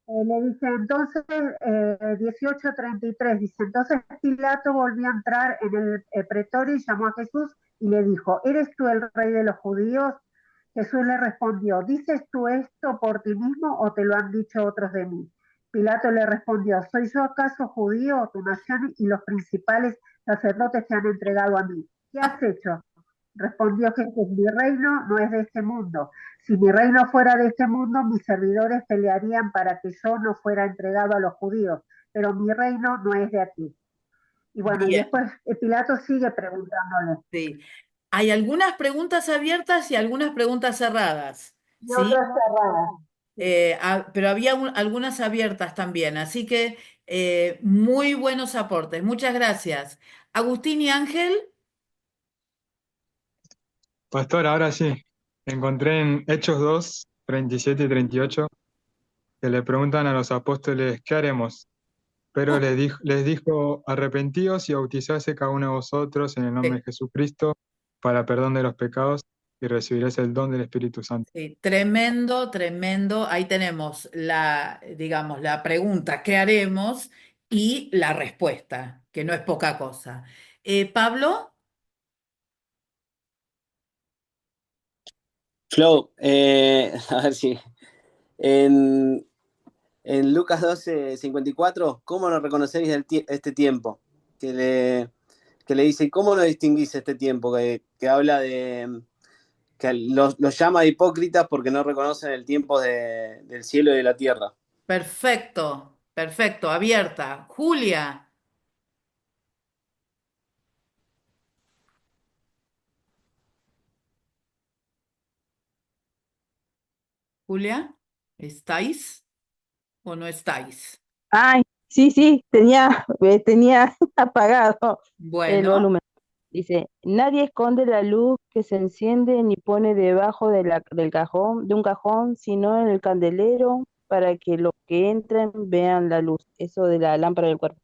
E: le dice entonces, 18:33, dice, entonces Pilato volvió a entrar en el pretorio y llamó a Jesús y le dijo, ¿eres tú el rey de los judíos? Jesús le respondió, ¿dices tú esto por ti mismo o te lo han dicho otros de mí? Pilato le respondió, ¿soy yo acaso judío? Tu nación y los principales sacerdotes te han entregado a mí. ¿Qué has hecho? Respondió Jesús, mi reino no es de este mundo. Si mi reino fuera de este mundo, mis servidores pelearían para que yo no fuera entregado a los judíos, pero mi reino no es de aquí. Y bueno, y
A: Bien,
E: después Pilato sigue preguntándole.
A: sí. Hay algunas preguntas abiertas y algunas preguntas cerradas,
E: Y
A: ¿sí?
E: otra cerrada.
A: Pero había algunas abiertas también, así que muy buenos aportes. Muchas gracias. Agustín y Ángel,
O: Pastor, ahora sí. Encontré en Hechos 2, 37 y 38, que le preguntan a los apóstoles, ¿qué haremos? Pero les dijo, arrepentíos y bautizadse cada uno de vosotros en el nombre de Jesucristo para perdón de los pecados y recibiréis el don del Espíritu Santo.
A: sí, tremendo, tremendo. Ahí tenemos digamos, la pregunta, ¿qué haremos? Y la respuesta, que no es poca cosa. Pablo,
D: Flo, a ver si. En, en Lucas 12:54, ¿cómo lo reconoceréis este tiempo? Que le dice, ¿cómo lo distinguís este tiempo? Que habla de que los llama hipócritas porque no reconocen el tiempo del cielo y de la tierra.
A: perfecto, perfecto, abierta. Julia, Julia, ¿estáis o no estáis?
L: Ay, sí, sí, tenía apagado el
A: Bueno,
L: volumen. Dice, nadie esconde la luz que se enciende ni pone debajo de un cajón, sino en el candelero para que los que entren vean la luz. Eso de la lámpara del cuerpo.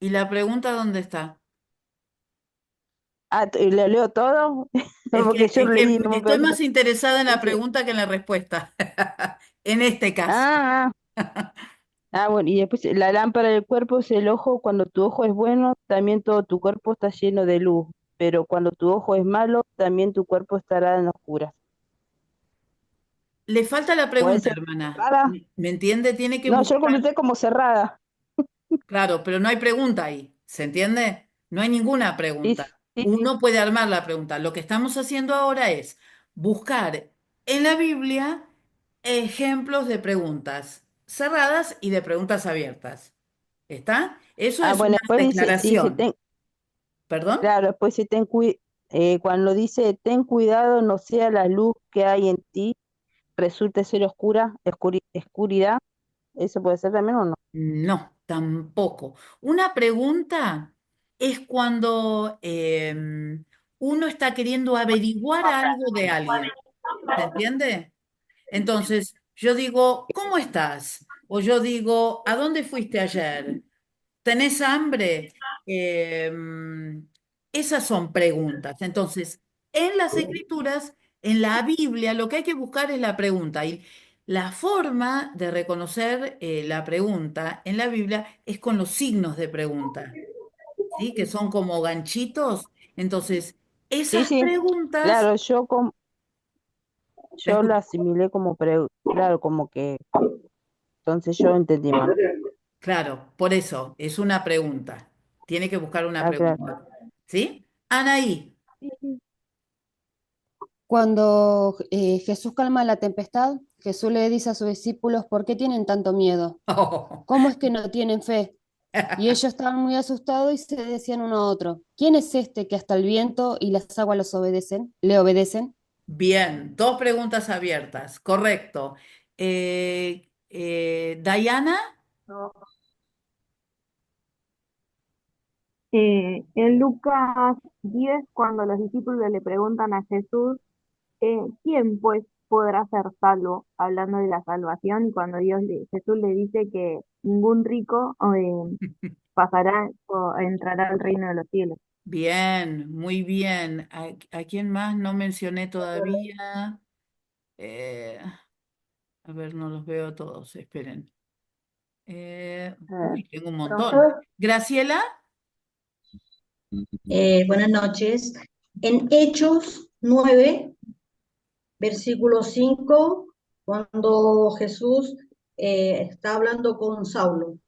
A: ¿y la pregunta dónde está?
L: Ah, ¿le leo todo? Porque yo
A: Es que
L: leí un
A: estoy
L: pedacito.
A: más interesada en la
L: Dice,
A: pregunta que en la respuesta, en este caso.
L: ah, bueno, y después la lámpara del cuerpo es el ojo. Cuando tu ojo es bueno, también todo tu cuerpo está lleno de luz. Pero cuando tu ojo es malo, también tu cuerpo estará en oscuras.
A: Le falta la
L: Puede
A: pregunta,
L: ser
A: hermana.
L: cerrada.
A: ¿Me entiende? Tiene que
L: No, yo
A: buscar.
L: contesté como cerrada.
A: Claro, pero no hay pregunta ahí. ¿Se entiende? No hay ninguna
L: Sí,
A: pregunta.
L: sí, sí.
A: Uno puede armar la pregunta. Lo que estamos haciendo ahora es buscar en la Biblia ejemplos de preguntas cerradas y de preguntas abiertas. ¿Está? Eso
L: Ah,
A: es
L: bueno,
A: una
L: después dice,
A: declaración. ¿Perdón?
L: claro, después dice, cuando dice, ten cuidado, no sea la luz que hay en ti, resulte ser oscuridad, ¿eso puede ser también o no?
A: No, tampoco. Una pregunta es cuando uno está queriendo averiguar algo de alguien. ¿Se entiende? Entonces, yo digo, ¿cómo estás? O yo digo, ¿a dónde fuiste ayer? ¿Tenés hambre? Esas son preguntas. Entonces, en las escrituras, en la Biblia, lo que hay que buscar es la pregunta. Y la forma de reconocer la pregunta en la Biblia es con los signos de pregunta, ¿sí? Que son como ganchitos. Entonces,
L: Sí,
A: esas
L: sí,
A: preguntas,
L: claro,
A: te
L: yo lo
A: escucho.
L: asimilé claro, como que, entonces yo entendí mal.
A: Claro, por eso es una pregunta. Tiene que buscar una
L: Ah, claro.
A: pregunta. ¿Sí? Anaí.
S: Cuando Jesús calma la tempestad, Jesús le dice a sus discípulos, ¿por qué tienen tanto miedo?
A: Oh.
S: ¿Cómo es que no tienen fe? Y ellos estaban muy asustados y se decían uno a otro, ¿quién es este que hasta el viento y las aguas le obedecen?
A: Bien, dos preguntas abiertas. Correcto. Diana.
T: En Lucas 10, cuando los discípulos le preguntan a Jesús, ¿quién pues podrá ser salvo? Hablando de la salvación, y cuando Jesús le dice que ningún rico pasará o entrará al reino de los cielos.
A: Bien, muy bien. ¿A quién más no mencioné todavía? Eh, a ver, no los veo todos. Esperen. Uy, tengo un montón. Graciela.
U: Buenas noches. En Hechos 9, versículo 5, cuando Jesús está hablando con Saulo,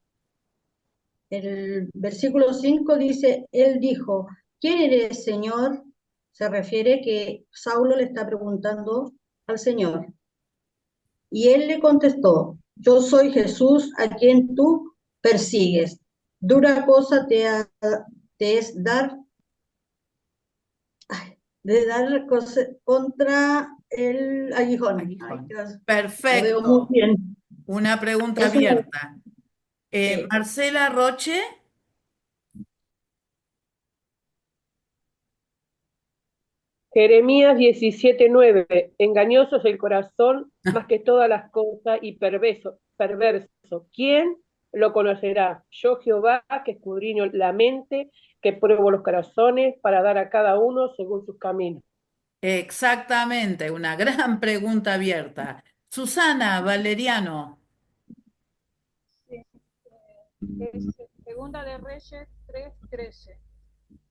U: el versículo 5 dice, él dijo, ¿quién eres, Señor? Se refiere que Saulo le está preguntando al Señor. Y él le contestó, yo soy Jesús a quien tú persigues. Dura cosa te es dar de dar contra el aguijón. Ay,
A: Aguijón.
U: Dios, lo veo muy
A: Perfecto.
U: bien.
A: Una pregunta
U: Es una,
A: abierta. Marcela Roche.
V: Jeremías 17:9. Engañoso es el corazón más que todas las cosas y perverso. ¿Quién lo conocerá? Yo, Jehová, que escudriño la mente, que pruebo los corazones para dar a cada uno según sus caminos.
A: Exactamente, una gran pregunta abierta. Susana Valeriano.
W: Sí, es Segunda de Reyes 3:13.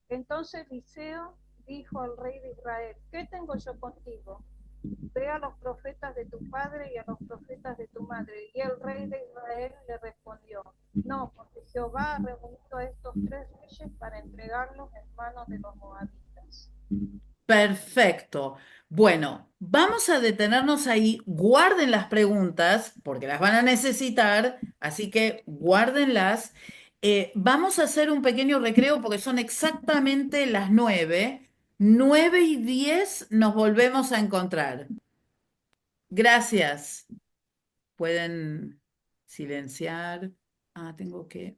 W: Entonces Eliseo dijo al rey de Israel, ¿qué tengo yo contigo? Ve a los profetas de tu padre y a los profetas de tu madre. Y el rey de Israel le respondió, no, porque Jehová ha reunido a estos 3 reyes para entregarlos en manos de los moabitas.
A: Perfecto. Bueno, vamos a detenernos ahí. Guarden las preguntas porque las van a necesitar, así que guárdenlas. Vamos a hacer un pequeño recreo porque son exactamente las 9. 9:10 nos volvemos a encontrar. Gracias. Pueden silenciar. Ah, tengo que...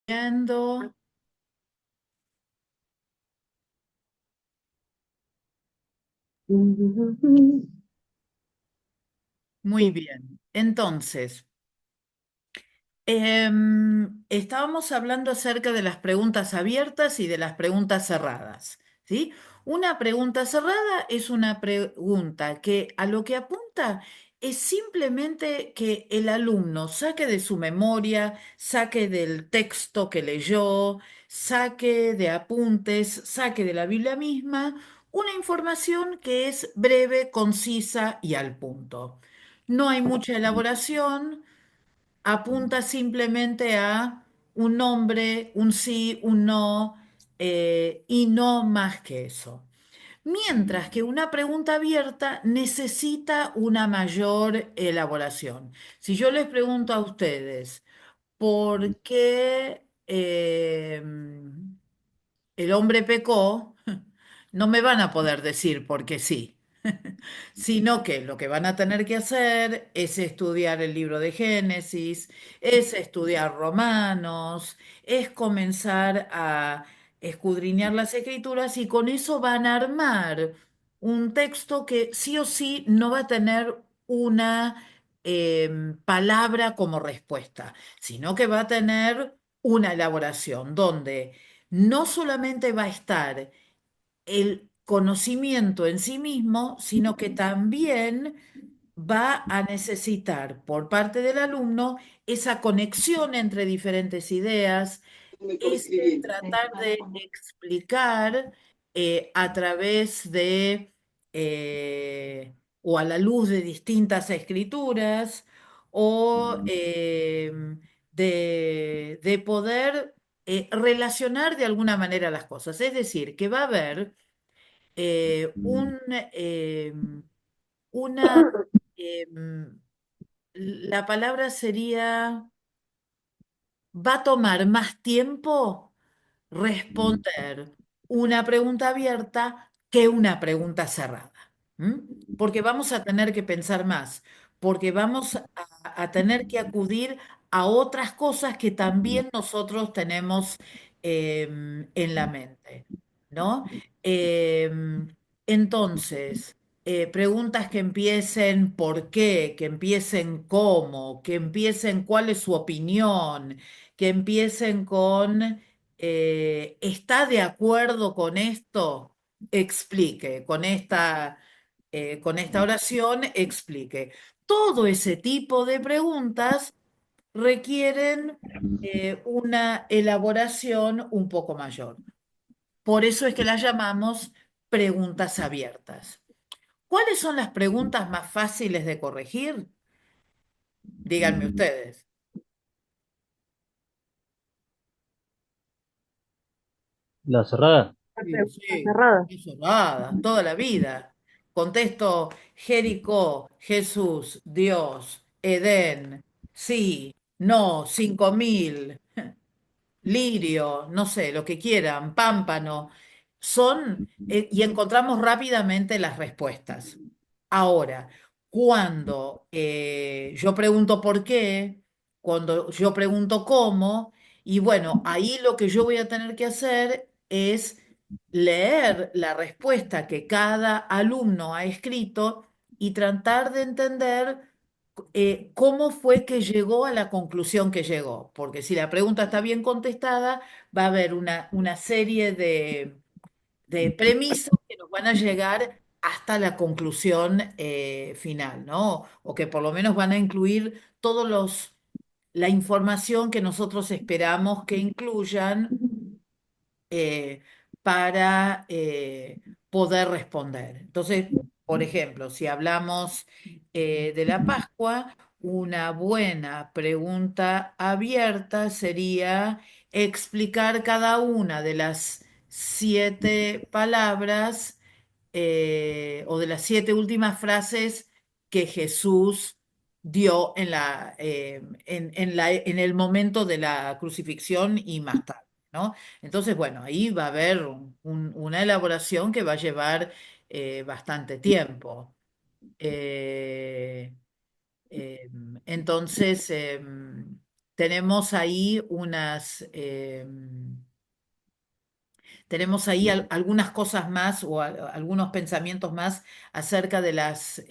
A: Viendo. Muy bien. Entonces, estábamos hablando acerca de las preguntas abiertas y de las preguntas cerradas, ¿sí? Una pregunta cerrada es una pregunta que a lo que apunta es simplemente que el alumno saque de su memoria, saque del texto que leyó, saque de apuntes, saque de la Biblia misma, una información que es breve, concisa y al punto. No hay mucha elaboración, apunta simplemente a un nombre, un sí, un no, y no más que eso. Mientras que una pregunta abierta necesita una mayor elaboración. Si yo les pregunto a ustedes, ¿por qué el hombre pecó? No me van a poder decir porque sí, sino que lo que van a tener que hacer es estudiar el libro de Génesis, es estudiar Romanos, es comenzar a escudriñar las escrituras y con eso van a armar un texto que sí o sí no va a tener una palabra como respuesta, sino que va a tener una elaboración donde no solamente va a estar el conocimiento en sí mismo, sino que también va a necesitar por parte del alumno esa conexión entre diferentes ideas, ese tratar de explicar a través de o a la luz de distintas escrituras o de poder relacionar de alguna manera las cosas. Es decir, que va a haber un, una, em, la palabra sería, va a tomar más tiempo responder una pregunta abierta que una pregunta cerrada. ¿M? Porque vamos a tener que pensar más, porque vamos a tener que acudir a otras cosas que también nosotros tenemos en la mente, ¿no? Entonces, preguntas que empiecen por qué, que empiecen cómo, que empiecen cuál es su opinión, que empiecen con ¿está de acuerdo con esto? Explique, con esta oración explique. Todo ese tipo de preguntas requieren una elaboración un poco mayor. Por eso es que las llamamos preguntas abiertas. ¿Cuáles son las preguntas más fáciles de corregir? Díganme ustedes.
C: La cerrada.
A: Sí, sí,
T: Cerrada.
A: es cerrada, toda la vida. Contesto, Jericó, Jesús, Dios, Edén, sí, no, 5.000, lirio, no sé, lo que quieran, pámpano, y encontramos rápidamente las respuestas. Ahora, cuando yo pregunto por qué, cuando yo pregunto cómo, y bueno, ahí lo que yo voy a tener que hacer es leer la respuesta que cada alumno ha escrito y tratar de entender cómo fue que llegó a la conclusión que llegó. Porque si la pregunta está bien contestada, va a haber una serie de premisas que nos van a llegar hasta la conclusión final, ¿no? O que por lo menos van a incluir la información que nosotros esperamos que incluyan eh, para poder responder. Entonces, por ejemplo, si hablamos de la Pascua, una buena pregunta abierta sería explicar cada una de las 7 palabras o de las 7 últimas frases que Jesús dio en el momento de la crucifixión y más tarde, ¿no? Entonces, bueno, ahí va a haber una elaboración que va a llevar bastante tiempo. Eh, entonces, tenemos ahí tenemos ahí algunas cosas más o algunos pensamientos más acerca de las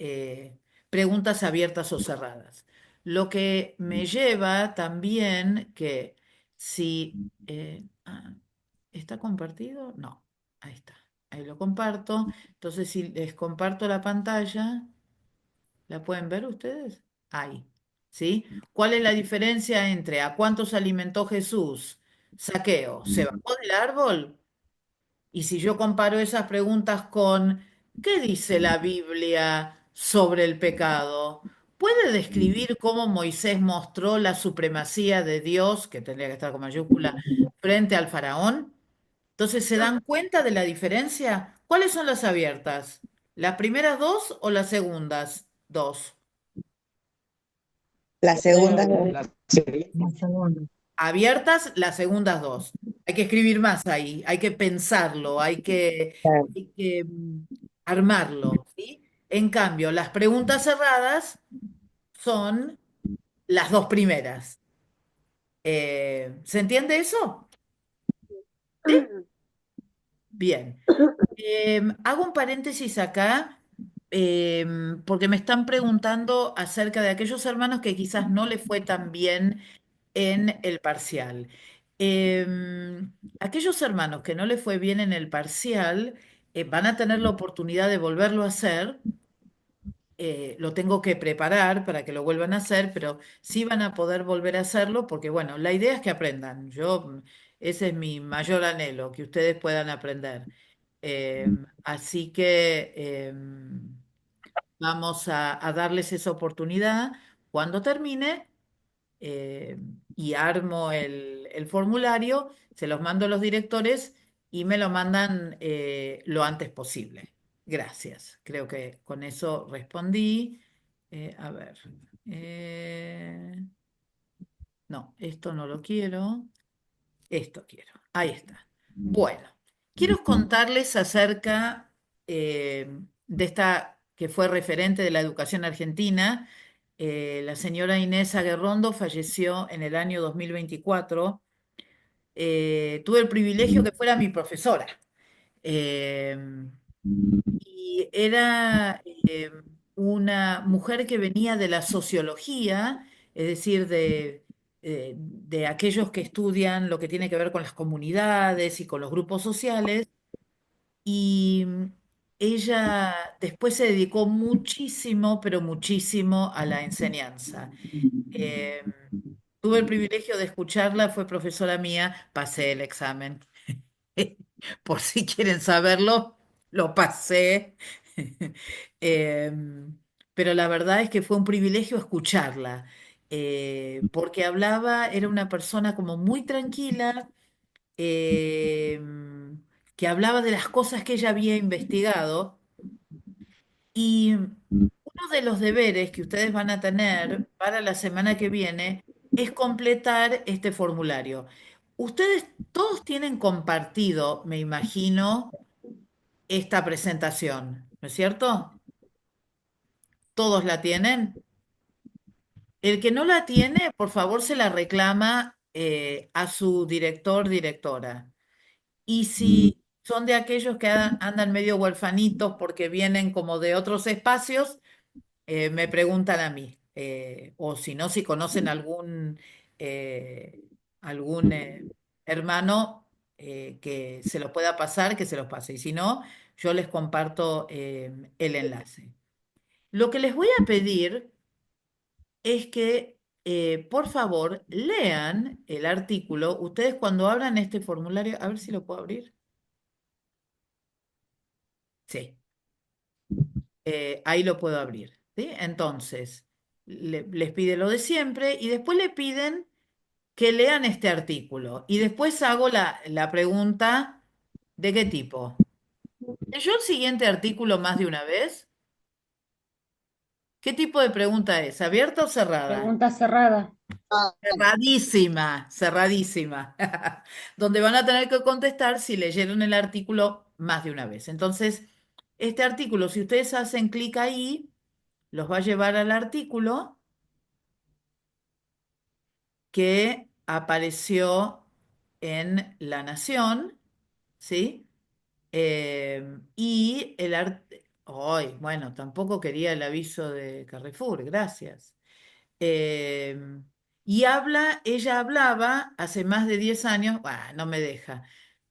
A: preguntas abiertas o cerradas. Lo que me lleva también que si... ¿está compartido? No, ahí está. Ahí lo comparto. Entonces, si les comparto la pantalla, ¿la pueden ver ustedes? Ahí. ¿Sí? ¿Cuál es la diferencia entre a cuántos alimentó Jesús? Saqueo, ¿se bajó del árbol? Y si yo comparo esas preguntas con ¿qué dice la Biblia sobre el pecado? ¿Puede describir cómo Moisés mostró la supremacía de Dios, que tendría que estar con mayúscula, frente al faraón? Entonces, ¿se dan cuenta de la diferencia? ¿Cuáles son las abiertas? ¿Las primeras dos o las segundas dos?
H: La segunda.
U: La segunda.
A: Abiertas las segundas dos. Hay que escribir más ahí, hay que pensarlo, hay que armarlo, ¿sí? En cambio, las preguntas cerradas son las dos primeras. ¿Se entiende eso? ¿Sí? Bien. Hago un paréntesis acá porque me están preguntando acerca de aquellos hermanos que quizás no les fue tan bien en el parcial. Aquellos hermanos que no les fue bien en el parcial van a tener la oportunidad de volverlo a hacer. Lo tengo que preparar para que lo vuelvan a hacer, pero sí van a poder volver a hacerlo porque, bueno, la idea es que aprendan. Ese es mi mayor anhelo, que ustedes puedan aprender. Así que vamos a darles esa oportunidad. Cuando termine eh, y armo el formulario, se los mando a los directores y me lo mandan lo antes posible. Gracias. Creo que con eso respondí. A ver. No, esto no lo quiero. Esto quiero. Ahí está. Bueno, quiero contarles acerca de esta que fue referente de la educación argentina. La señora Inés Aguerrondo falleció en el año 2024. Tuve el privilegio que fuera mi profesora. Eh, y era una mujer que venía de la sociología, es decir, de aquellos que estudian lo que tiene que ver con las comunidades y con los grupos sociales, y ella después se dedicó muchísimo, pero muchísimo a la enseñanza. Eh, Tuve el privilegio de escucharla, fue profesora mía, pasé el examen. Por si quieren saberlo, lo pasé. Em, pero la verdad es que fue un privilegio escucharla, porque hablaba, era una persona como muy tranquila, que hablaba de las cosas que ella había investigado. Y uno de los deberes que ustedes van a tener para la semana que viene es completar este formulario. Ustedes todos tienen compartido, me imagino, esta presentación, ¿no es cierto? ¿Todos la tienen? El que no la tiene, por favor, se la reclama a su director, directora. Y si son de aquellos que andan medio huerfanitos porque vienen como de otros espacios, me preguntan a mí. O si no, si conocen eh, algún hermano que se lo pueda pasar, que se los pase. Y si no, yo les comparto el enlace. Lo que les voy a pedir es que, por favor, lean el artículo. Ustedes cuando abran este formulario, a ver si lo puedo abrir. Sí, ahí lo puedo abrir. ¿Sí? Entonces, les pide lo de siempre y después le piden que lean este artículo. Y después hago la pregunta, ¿de qué tipo? ¿Leyó el siguiente artículo más de una vez? ¿Qué tipo de pregunta es? ¿Abierta o cerrada?
F: Pregunta cerrada.
A: Cerradísima, cerradísima. Donde van a tener que contestar si leyeron el artículo más de una vez. Entonces, este artículo, si ustedes hacen clic ahí, los va a llevar al artículo que apareció en La Nación, ¿sí? Y el arte... Ay, bueno, tampoco quería el aviso de Carrefour, gracias. Eh, y ella hablaba hace más de 10 años, bah, no me deja,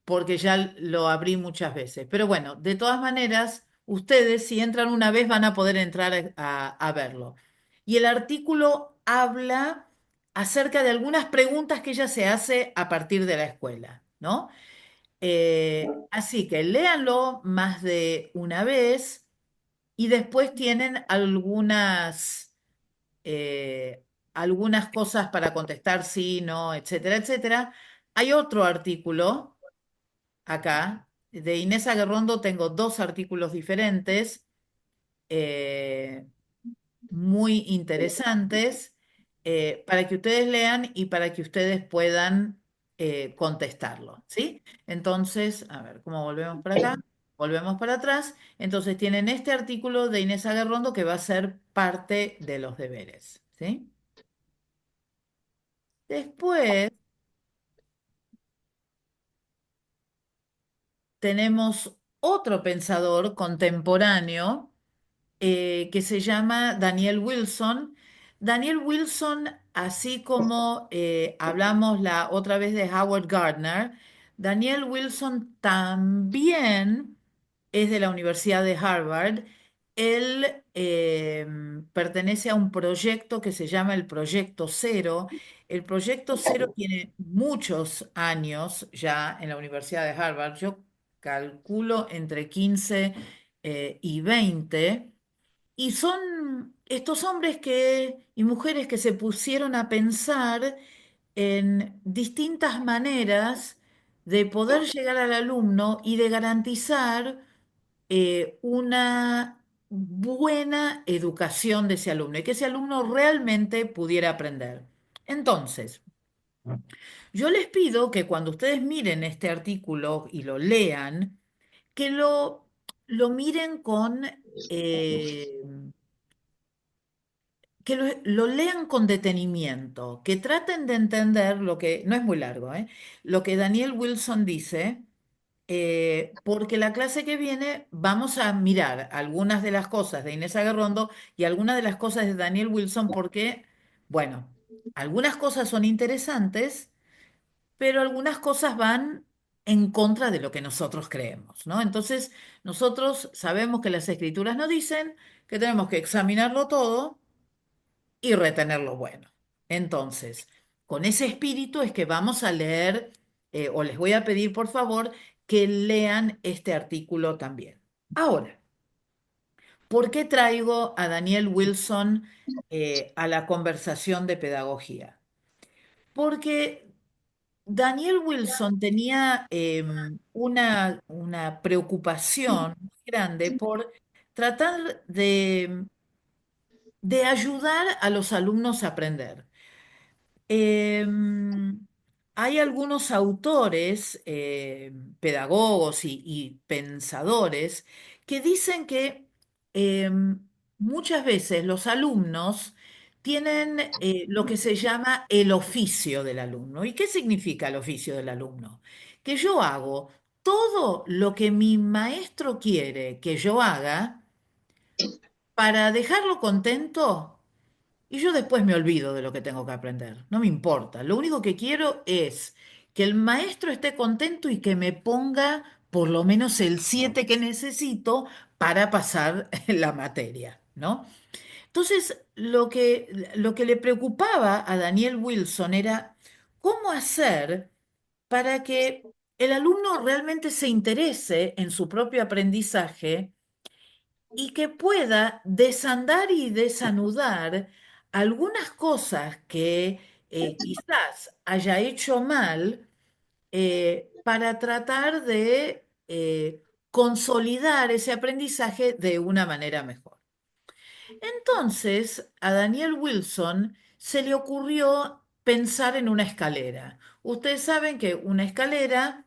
A: porque ya lo abrí muchas veces. Pero bueno, de todas maneras, ustedes si entran una vez van a poder entrar a verlo. Y el artículo habla acerca de algunas preguntas que ella se hace a partir de la escuela, ¿no? Así que léanlo más de una vez y después tienen eh, algunas cosas para contestar sí, no, etcétera, etcétera. Hay otro artículo acá de Inés Aguerrondo, tengo dos artículos diferentes, eh, muy interesantes, para que ustedes lean y para que ustedes puedan contestarlo, ¿sí? Entonces, a ver, ¿cómo volvemos para acá? Volvemos para atrás. Entonces tienen este artículo de Inés Aguerrondo que va a ser parte de los deberes, ¿sí? Después tenemos otro pensador contemporáneo que se llama Daniel Wilson. Daniel Wilson, así como hablamos la otra vez de Howard Gardner, Daniel Wilson también es de la Universidad de Harvard. Él pertenece a un proyecto que se llama el Proyecto Cero. El Proyecto Cero tiene muchos años ya en la Universidad de Harvard. Yo calculo entre 15 y 20. Y son estos hombres y mujeres que se pusieron a pensar en distintas maneras de poder llegar al alumno y de garantizar una buena educación de ese alumno y que ese alumno realmente pudiera aprender. Entonces, yo les pido que cuando ustedes miren este artículo y lo lean, que lo miren eh, lo lean con detenimiento, que traten de entender lo que, no es muy largo, lo que Daniel Wilson dice, porque la clase que viene vamos a mirar algunas de las cosas de Inés Aguerrondo y algunas de las cosas de Daniel Wilson, porque, bueno, algunas cosas son interesantes, pero algunas cosas van en contra de lo que nosotros creemos, ¿no? Entonces, nosotros sabemos que las escrituras nos dicen que tenemos que examinarlo todo y retener lo bueno. Entonces, con ese espíritu es que vamos a leer, o les voy a pedir por favor que lean este artículo también. Ahora, ¿por qué traigo a Daniel Wilson a la conversación de pedagogía? Porque Daniel Wilson tenía una preocupación muy grande por tratar de ayudar a los alumnos a aprender. Hay algunos autores, pedagogos y pensadores que dicen que muchas veces los alumnos tienen lo que se llama el oficio del alumno. ¿Y qué significa el oficio del alumno? Que yo hago todo lo que mi maestro quiere que yo haga para dejarlo contento y yo después me olvido de lo que tengo que aprender. No me importa. Lo único que quiero es que el maestro esté contento y que me ponga por lo menos el 7 que necesito para pasar la materia, ¿no? Entonces, lo que le preocupaba a Daniel Wilson era cómo hacer para que el alumno realmente se interese en su propio aprendizaje y que pueda desandar y desanudar algunas cosas que quizás haya hecho mal para tratar de consolidar ese aprendizaje de una manera mejor. Entonces, a Daniel Wilson se le ocurrió pensar en una escalera. Ustedes saben que una escalera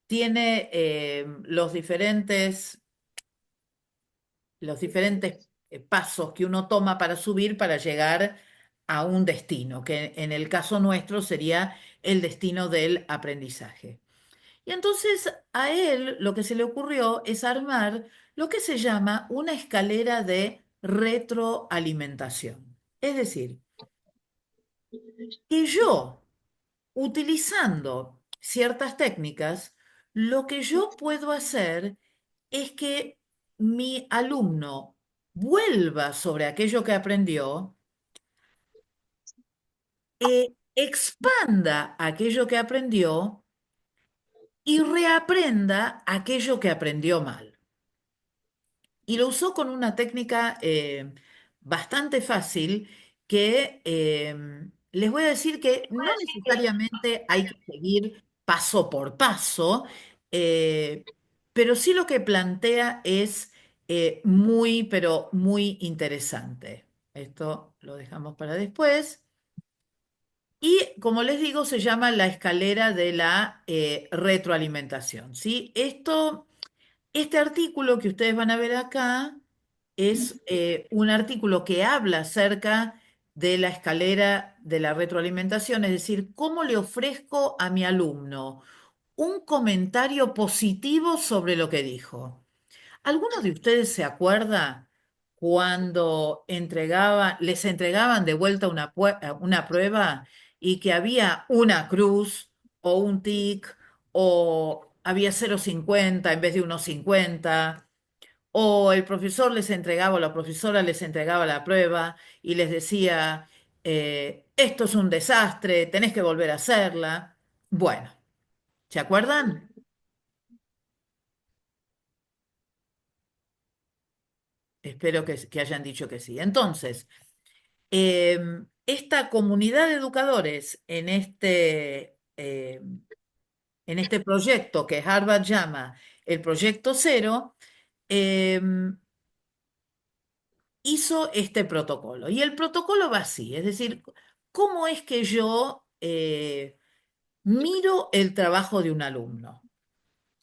A: tiene los diferentes pasos que uno toma para subir para llegar a un destino, que en el caso nuestro sería el destino del aprendizaje. Y entonces a él lo que se le ocurrió es armar lo que se llama una escalera de retroalimentación. Es decir, que yo, utilizando ciertas técnicas, lo que yo puedo hacer es que mi alumno vuelva sobre aquello que aprendió, expanda aquello que aprendió y reaprenda aquello que aprendió mal. Y lo usó con una técnica bastante fácil que les voy a decir que no necesariamente hay que seguir paso por paso, eh, pero sí lo que plantea es muy, pero muy interesante. Esto lo dejamos para después. Y como les digo, se llama la escalera de la retroalimentación, ¿sí? Este artículo que ustedes van a ver acá es un artículo que habla acerca de la escalera de la retroalimentación, es decir, cómo le ofrezco a mi alumno un comentario positivo sobre lo que dijo. ¿Alguno de ustedes se acuerda cuando les entregaban de vuelta una prueba y que había una cruz o un tic o había 0,50 en vez de 1,50? O el profesor les entregaba o la profesora les entregaba la prueba y les decía, esto es un desastre, tenés que volver a hacerla. Bueno, ¿se acuerdan? Espero que hayan dicho que sí. Entonces, esta comunidad de educadores en este proyecto que Harvard llama el Proyecto Cero, hizo este protocolo. Y el protocolo va así, es decir, ¿cómo es que yo miro el trabajo de un alumno?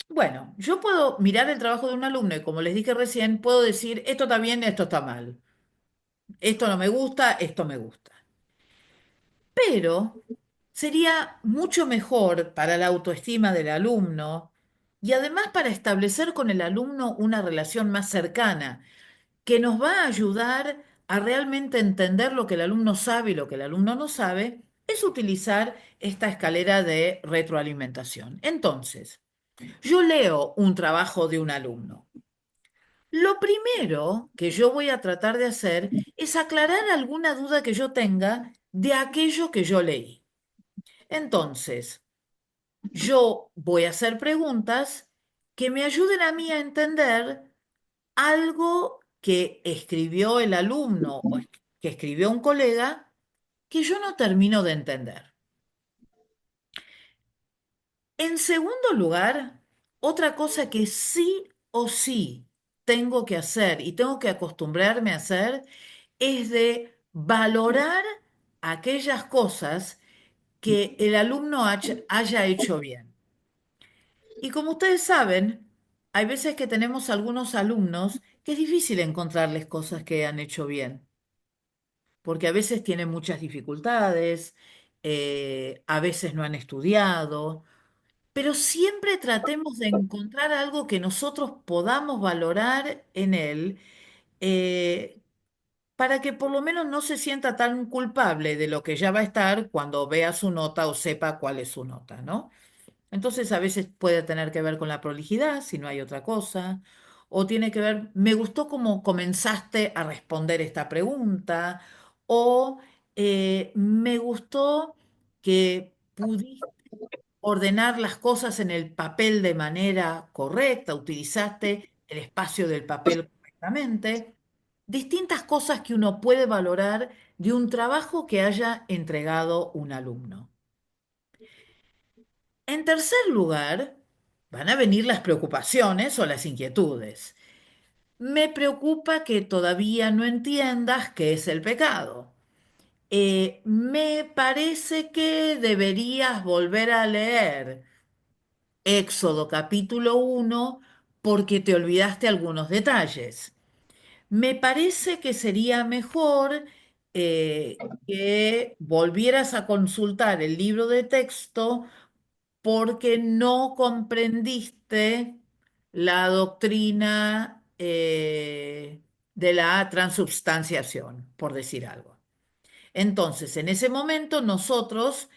A: Bueno, yo puedo mirar el trabajo de un alumno y como les dije recién, puedo decir, esto está bien, esto está mal, esto no me gusta, esto me gusta. Pero sería mucho mejor para la autoestima del alumno y además para establecer con el alumno una relación más cercana que nos va a ayudar a realmente entender lo que el alumno sabe y lo que el alumno no sabe, es utilizar esta escalera de retroalimentación. Entonces, yo leo un trabajo de un alumno. Lo primero que yo voy a tratar de hacer es aclarar alguna duda que yo tenga de aquello que yo leí. Entonces, yo voy a hacer preguntas que me ayuden a mí a entender algo que escribió el alumno o que escribió un colega que yo no termino de entender. En segundo lugar, otra cosa que sí o sí tengo que hacer y tengo que acostumbrarme a hacer es de valorar aquellas cosas que el alumno haya hecho bien. Y como ustedes saben, hay veces que tenemos algunos alumnos que es difícil encontrarles cosas que han hecho bien, porque a veces tienen muchas dificultades, a veces no han estudiado, pero siempre tratemos de encontrar algo que nosotros podamos valorar en él, eh, para que por lo menos no se sienta tan culpable de lo que ya va a estar cuando vea su nota o sepa cuál es su nota, ¿no? Entonces a veces puede tener que ver con la prolijidad, si no hay otra cosa, o tiene que ver, me gustó cómo comenzaste a responder esta pregunta, o me gustó que pudiste ordenar las cosas en el papel de manera correcta, utilizaste el espacio del papel correctamente. Distintas cosas que uno puede valorar de un trabajo que haya entregado un alumno. En tercer lugar, van a venir las preocupaciones o las inquietudes. Me preocupa que todavía no entiendas qué es el pecado. Me parece que deberías volver a leer Éxodo capítulo 1 porque te olvidaste algunos detalles. Me parece que sería mejor que volvieras a consultar el libro de texto porque no comprendiste la doctrina de la transubstanciación, por decir algo. Entonces, en ese momento nosotros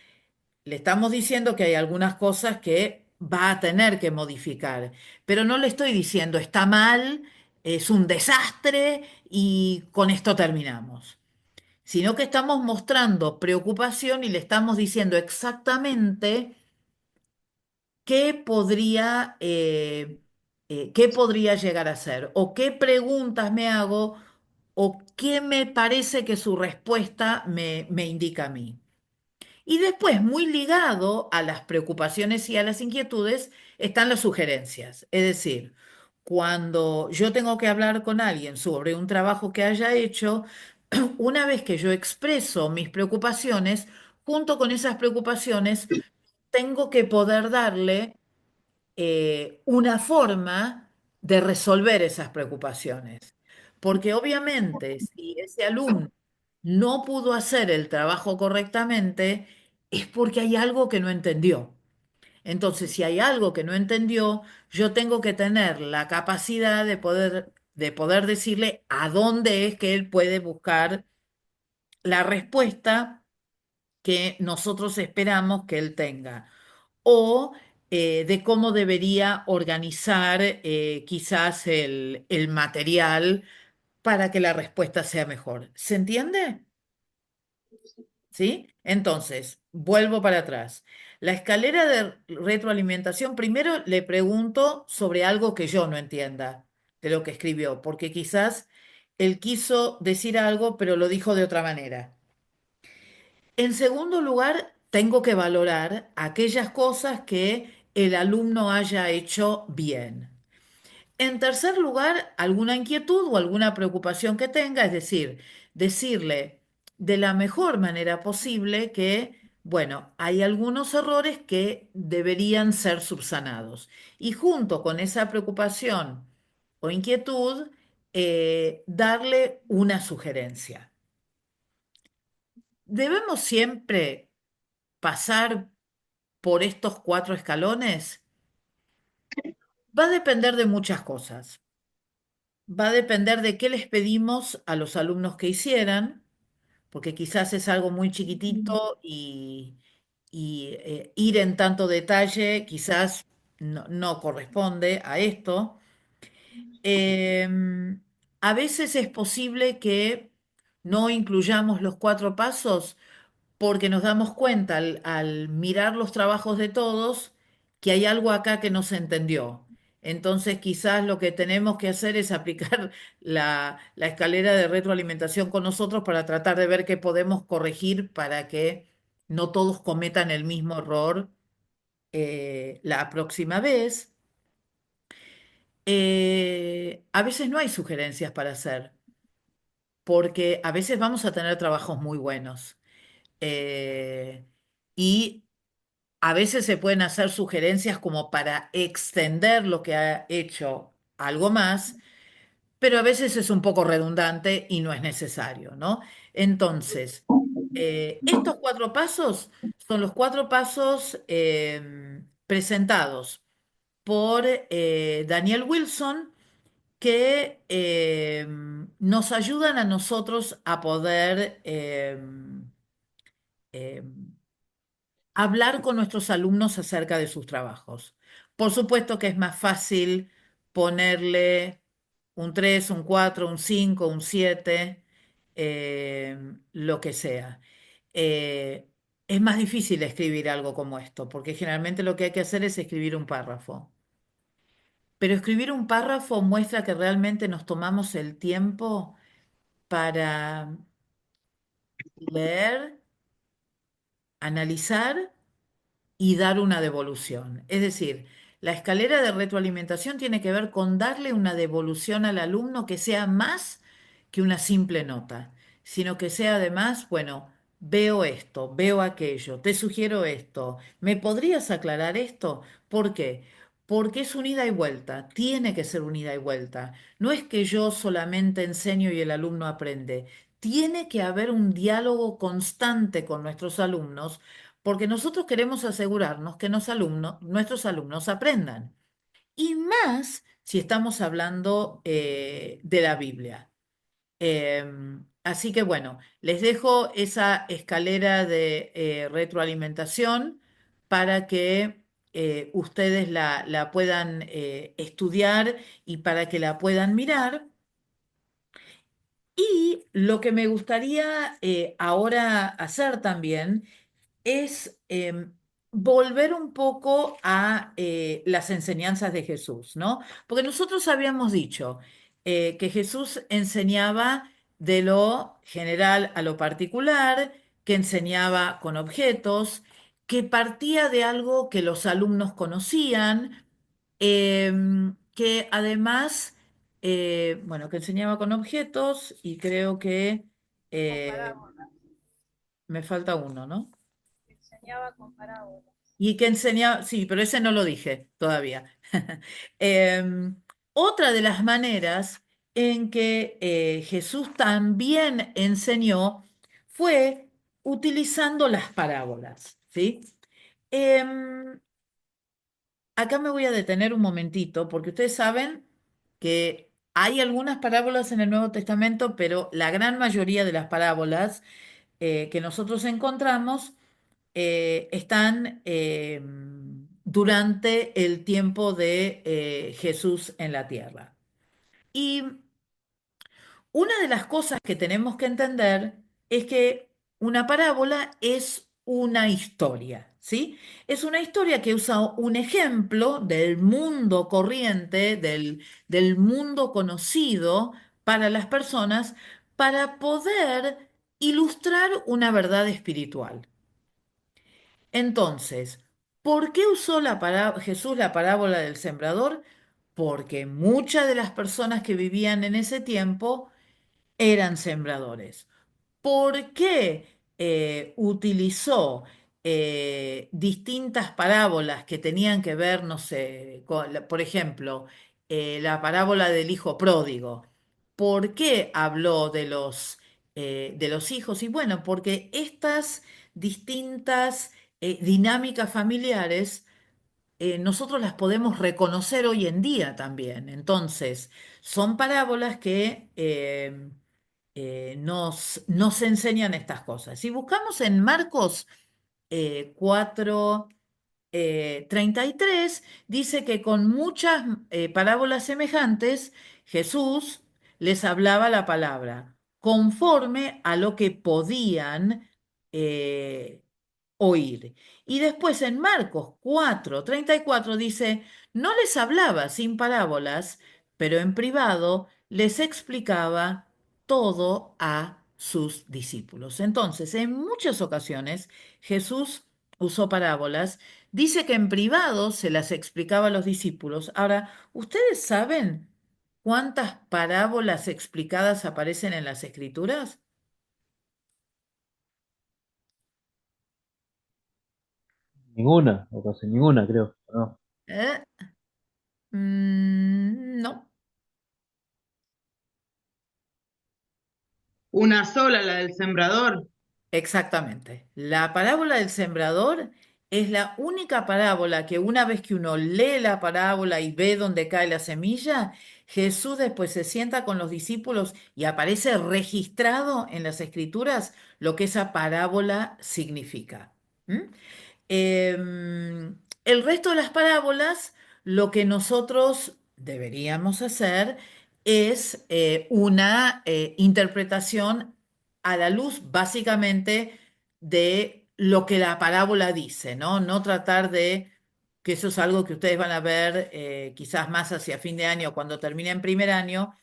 A: le estamos diciendo que hay algunas cosas que va a tener que modificar, pero no le estoy diciendo está mal, es un desastre y con esto terminamos, sino que estamos mostrando preocupación y le estamos diciendo exactamente qué podría llegar a ser, o qué preguntas me hago, o qué me parece que su respuesta me indica a mí. Y después, muy ligado a las preocupaciones y a las inquietudes, están las sugerencias. Es decir, cuando yo tengo que hablar con alguien sobre un trabajo que haya hecho, una vez que yo expreso mis preocupaciones, junto con esas preocupaciones, tengo que poder darle una forma de resolver esas preocupaciones. Porque obviamente, si ese alumno no pudo hacer el trabajo correctamente, es porque hay algo que no entendió. Entonces, si hay algo que no entendió, yo tengo que tener la capacidad de poder decirle a dónde es que él puede buscar la respuesta que nosotros esperamos que él tenga o de cómo debería organizar quizás el material para que la respuesta sea mejor. ¿Se entiende? ¿Sí? Entonces, vuelvo para atrás. La escalera de retroalimentación, primero le pregunto sobre algo que yo no entienda de lo que escribió, porque quizás él quiso decir algo, pero lo dijo de otra manera. En segundo lugar, tengo que valorar aquellas cosas que el alumno haya hecho bien. En tercer lugar, alguna inquietud o alguna preocupación que tenga, es decir, decirle de la mejor manera posible que, bueno, hay algunos errores que deberían ser subsanados. Y junto con esa preocupación o inquietud, darle una sugerencia. Debemos siempre pasar por estos 4 escalones. Va a depender de muchas cosas. Va a depender de qué les pedimos a los alumnos que hicieran, porque quizás es algo muy chiquitito y ir en tanto detalle quizás no corresponde a esto. A veces es posible que no incluyamos los 4 pasos porque nos damos cuenta al mirar los trabajos de todos que hay algo acá que no se entendió. Entonces quizás lo que tenemos que hacer es aplicar la escalera de retroalimentación con nosotros para tratar de ver qué podemos corregir para que no todos cometan el mismo error la próxima vez. A veces no hay sugerencias para hacer, porque a veces vamos a tener trabajos muy buenos. Eh, y a veces se pueden hacer sugerencias como para extender lo que ha hecho algo más, pero a veces es un poco redundante y no es necesario, ¿no? Entonces, estos 4 pasos son los 4 pasos presentados por Daniel Wilson que nos ayudan a nosotros a poder eh, hablar con nuestros alumnos acerca de sus trabajos. Por supuesto que es más fácil ponerle un 3, un 4, un 5, un 7, lo que sea. Eh, es más difícil escribir algo como esto, porque generalmente lo que hay que hacer es escribir un párrafo. Pero escribir un párrafo muestra que realmente nos tomamos el tiempo para leer, analizar y dar una devolución. Es decir, la escalera de retroalimentación tiene que ver con darle una devolución al alumno que sea más que una simple nota, sino que sea además, bueno, veo esto, veo aquello, te sugiero esto, ¿me podrías aclarar esto? ¿Por qué? Porque es un ida y vuelta, tiene que ser un ida y vuelta. No es que yo solamente enseño y el alumno aprende, tiene que haber un diálogo constante con nuestros alumnos, porque nosotros queremos asegurarnos que nuestros alumnos aprendan. Y más si estamos hablando de la Biblia. Así que bueno, les dejo esa escalera de retroalimentación para que ustedes la puedan estudiar y para que la puedan mirar. Y lo que me gustaría ahora hacer también es volver un poco a las enseñanzas de Jesús, ¿no? Porque nosotros habíamos dicho que Jesús enseñaba de lo general a lo particular, que enseñaba con objetos, que partía de algo que los alumnos conocían, que además, bueno, que enseñaba con objetos y creo que me falta uno, ¿no?
W: Enseñaba con parábolas.
A: Y que enseñaba, sí, pero ese no lo dije todavía. Em, Otra de las maneras en que Jesús también enseñó fue utilizando las parábolas, ¿sí? Em, Acá me voy a detener un momentito, porque ustedes saben que hay algunas parábolas en el Nuevo Testamento, pero la gran mayoría de las parábolas que nosotros encontramos están durante el tiempo de Jesús en la tierra. Y una de las cosas que tenemos que entender es que una parábola es una historia, ¿sí? Es una historia que usa un ejemplo del mundo corriente, del mundo conocido para las personas, para poder ilustrar una verdad espiritual. Entonces, ¿por qué usó Jesús la parábola del sembrador? Porque muchas de las personas que vivían en ese tiempo eran sembradores. ¿Por qué utilizó distintas parábolas que tenían que ver, no sé, por ejemplo, la parábola del hijo pródigo? ¿Por qué habló de los hijos? Y bueno, porque estas distintas dinámicas familiares nosotros las podemos reconocer hoy en día también. Entonces, son parábolas que nos enseñan estas cosas. Si buscamos en Marcos 4, 33, dice que con muchas parábolas semejantes, Jesús les hablaba la palabra, conforme a lo que podían eh, oír. Y después en Marcos 4, 34 dice, no les hablaba sin parábolas, pero en privado les explicaba todo a sus discípulos. Entonces, en muchas ocasiones Jesús usó parábolas, dice que en privado se las explicaba a los discípulos. Ahora, ¿ustedes saben cuántas parábolas explicadas aparecen en las Escrituras?
C: Ninguna, o casi ninguna, creo. ¿No?
A: ¿Eh? No.
G: Una sola, la del sembrador.
A: Exactamente. La parábola del sembrador es la única parábola que una vez que uno lee la parábola y ve dónde cae la semilla, Jesús después se sienta con los discípulos y aparece registrado en las escrituras lo que esa parábola significa. ¿Mm? El resto de las parábolas, lo que nosotros deberíamos hacer es una interpretación a la luz básicamente de lo que la parábola dice, ¿no? No tratar de, que eso es algo que ustedes van a ver quizás más hacia fin de año, cuando terminen primer año,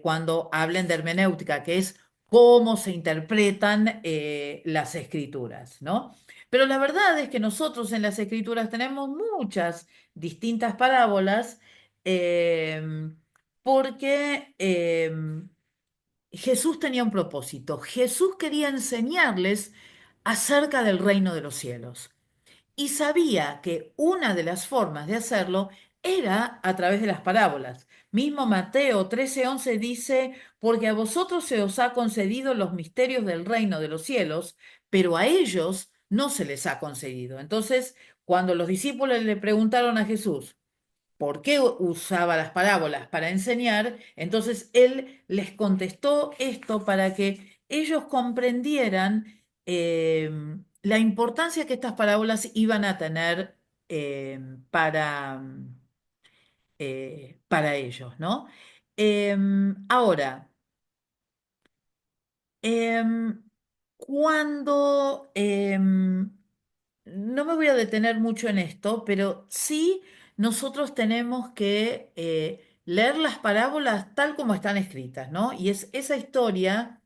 A: cuando hablen de hermenéutica, que es cómo se interpretan las escrituras, ¿no? Pero la verdad es que nosotros en las escrituras tenemos muchas distintas parábolas porque Jesús tenía un propósito. Jesús quería enseñarles acerca del reino de los cielos y sabía que una de las formas de hacerlo era a través de las parábolas. Mismo Mateo 13:11 dice, porque a vosotros se os ha concedido los misterios del reino de los cielos, pero a ellos no se les ha concedido. Entonces, cuando los discípulos le preguntaron a Jesús, ¿por qué usaba las parábolas para enseñar? Entonces él les contestó esto para que ellos comprendieran la importancia que estas parábolas iban a tener eh, para, para ellos, ¿no? Ahora, em, cuando no me voy a detener mucho en esto, pero sí nosotros tenemos que leer las parábolas tal como están escritas, ¿no? Y es esa historia,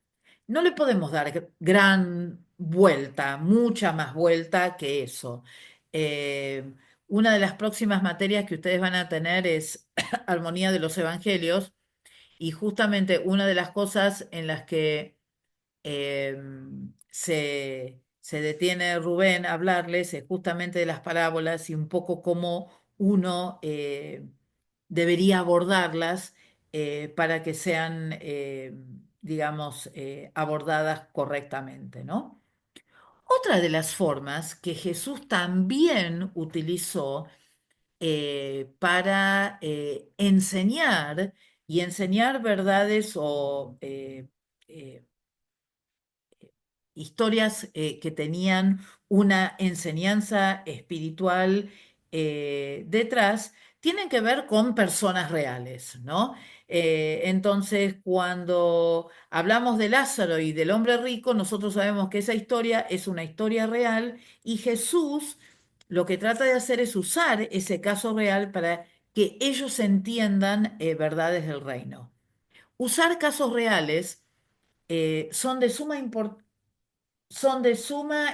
A: no le podemos dar gran vuelta, mucha más vuelta que eso. Eh, una de las próximas materias que ustedes van a tener es Armonía de los Evangelios, y justamente una de las cosas en las que se detiene Rubén a hablarles justamente de las parábolas y un poco cómo uno debería abordarlas para que sean, digamos, abordadas correctamente, ¿no? Otra de las formas que Jesús también utilizó para enseñar y enseñar verdades o historias que tenían una enseñanza espiritual detrás, tienen que ver con personas reales, ¿no? Entonces, cuando hablamos de Lázaro y del hombre rico, nosotros sabemos que esa historia es una historia real y Jesús lo que trata de hacer es usar ese caso real para que ellos entiendan verdades del reino. Usar casos reales son de suma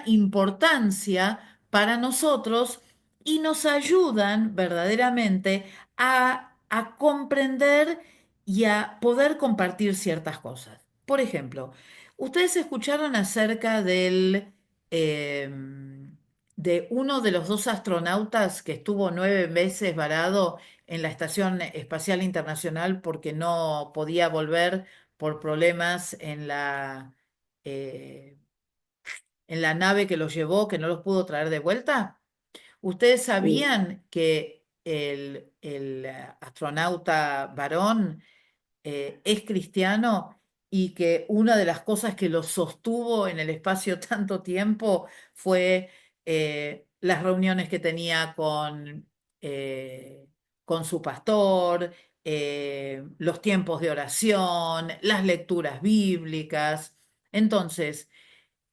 A: importancia para nosotros y nos ayudan verdaderamente a comprender y a poder compartir ciertas cosas. Por ejemplo, ustedes escucharon acerca de uno de los dos astronautas que estuvo 9 meses varado en la Estación Espacial Internacional porque no podía volver por problemas eh, en la nave que los llevó, que no los pudo traer de vuelta? ¿Ustedes
U: Sí.
A: sabían que el astronauta varón es cristiano y que una de las cosas que lo sostuvo en el espacio tanto tiempo fue las reuniones que tenía con su pastor, los tiempos de oración, las lecturas bíblicas? Entonces,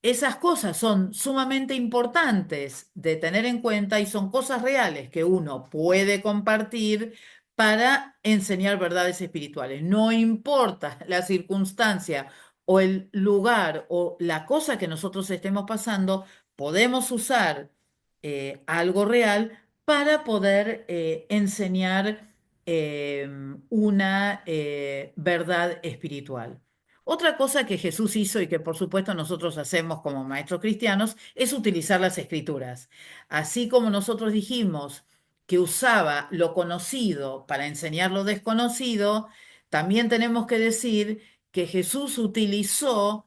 A: esas cosas son sumamente importantes de tener en cuenta y son cosas reales que uno puede compartir para enseñar verdades espirituales. No importa la circunstancia o el lugar o la cosa que nosotros estemos pasando, podemos usar algo real para poder enseñar una verdad espiritual. Otra cosa que Jesús hizo y que por supuesto nosotros hacemos como maestros cristianos es utilizar las escrituras. Así como nosotros dijimos que usaba lo conocido para enseñar lo desconocido, también tenemos que decir que Jesús utilizó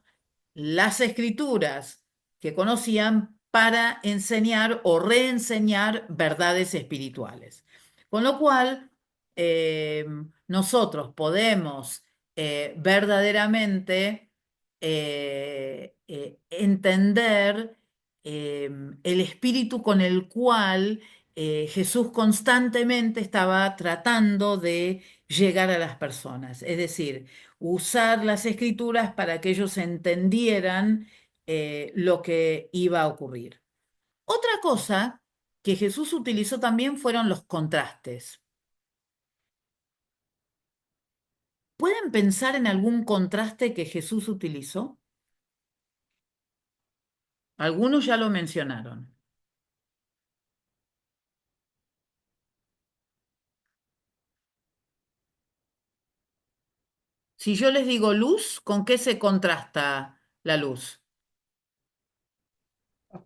A: las escrituras que conocían para enseñar o reenseñar verdades espirituales. Con lo cual, eh, nosotros podemos verdaderamente entender el espíritu con el cual Jesús constantemente estaba tratando de llegar a las personas. Es decir, usar las escrituras para que ellos entendieran lo que iba a ocurrir. Otra cosa que Jesús utilizó también fueron los contrastes. ¿Pueden pensar en algún contraste que Jesús utilizó? Algunos ya lo mencionaron. Si yo les digo luz, ¿con qué se contrasta la luz?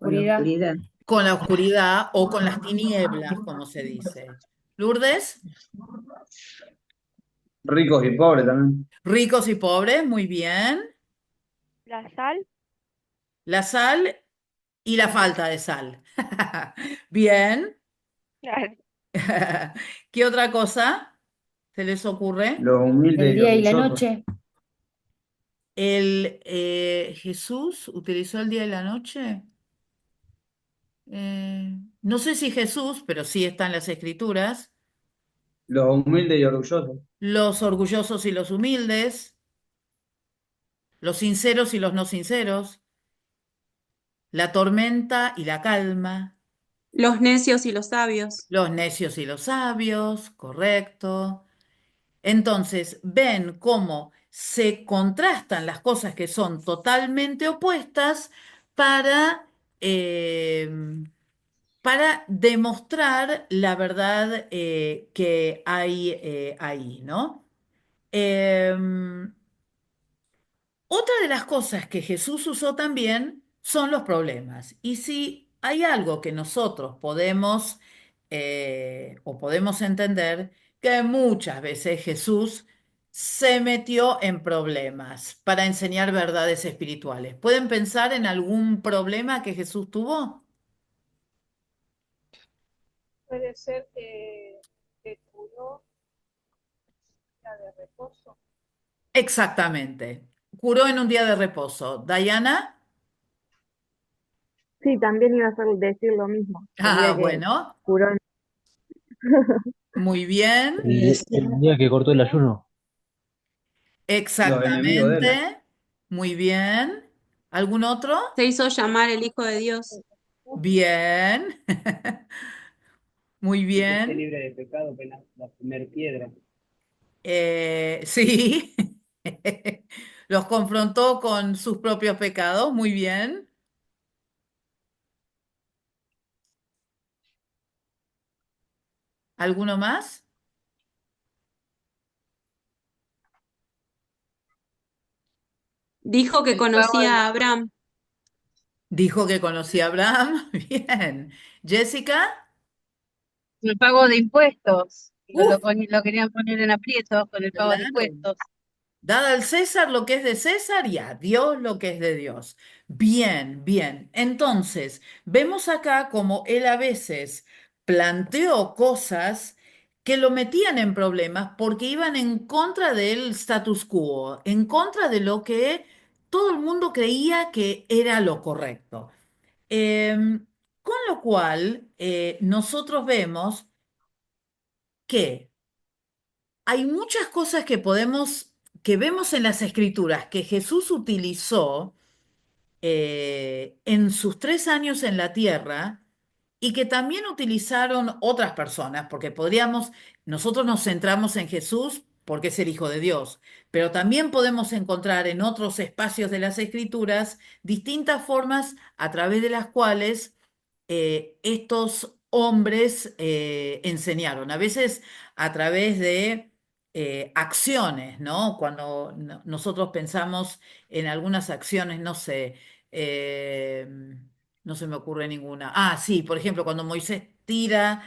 U: Con la
S: Oscuridad.
U: oscuridad.
A: Con la oscuridad o con las tinieblas, como se dice. Lourdes,
R: Ricos y pobres también.
A: ricos y pobres, muy bien.
T: La sal.
A: La sal y la falta de sal. Bien.
T: Claro.
A: ¿Qué otra cosa se les ocurre?
R: Los humildes
S: El
R: y
S: día y la
R: orgullosos.
S: noche.
A: Jesús utilizó el día y la noche. No sé si Jesús, pero sí está en las escrituras.
R: Los humildes y orgullosos.
A: Los orgullosos y los humildes, los sinceros y los no sinceros, la tormenta y la calma,
H: Los necios y los sabios.
A: los necios y los sabios, correcto. Entonces, ven cómo se contrastan las cosas que son totalmente opuestas para, eh, para demostrar la verdad que hay ahí, ¿no? Em, Otra de las cosas que Jesús usó también son los problemas. Y si hay algo que nosotros podemos o podemos entender, que muchas veces Jesús se metió en problemas para enseñar verdades espirituales. ¿Pueden pensar en algún problema que Jesús tuvo?
W: Puede ser que curó día de reposo.
A: Exactamente. Curó en un día de reposo. Diana.
T: Sí, también iba a decir lo mismo. El
A: Ah,
T: día que
A: bueno,
T: curó.
A: muy bien.
C: El día que cortó el ayuno.
R: Los enemigos de él.
A: Exactamente. Muy bien. ¿Algún otro?
H: Se hizo llamar el Hijo de Dios.
A: Bien. Muy
J: Y que esté
A: bien.
J: libre de pecado, que la primer piedra.
A: Sí. Los confrontó con sus propios pecados. Muy bien. ¿Alguno más?
H: Dijo que
Q: El pago
H: conocía a Abraham.
A: Dijo que conocía a Abraham. Bien. Jessica.
Q: el pago de impuestos.
A: Uf,
Q: Lo querían poner en aprietos con el pago de
A: claro.
Q: impuestos.
A: Dada al César lo que es de César y a Dios lo que es de Dios. Bien, bien. Entonces, vemos acá como él a veces planteó cosas que lo metían en problemas porque iban en contra del status quo, en contra de lo que todo el mundo creía que era lo correcto. Con lo cual, nosotros vemos que hay muchas cosas que vemos en las escrituras que Jesús utilizó en sus 3 años en la tierra y que también utilizaron otras personas, porque nosotros nos centramos en Jesús porque es el Hijo de Dios, pero también podemos encontrar en otros espacios de las escrituras distintas formas a través de las cuales estos hombres enseñaron, a veces a través de acciones, ¿no? Cuando nosotros pensamos en algunas acciones, no sé, eh, no se me ocurre ninguna. Ah, sí, por ejemplo, cuando Moisés tira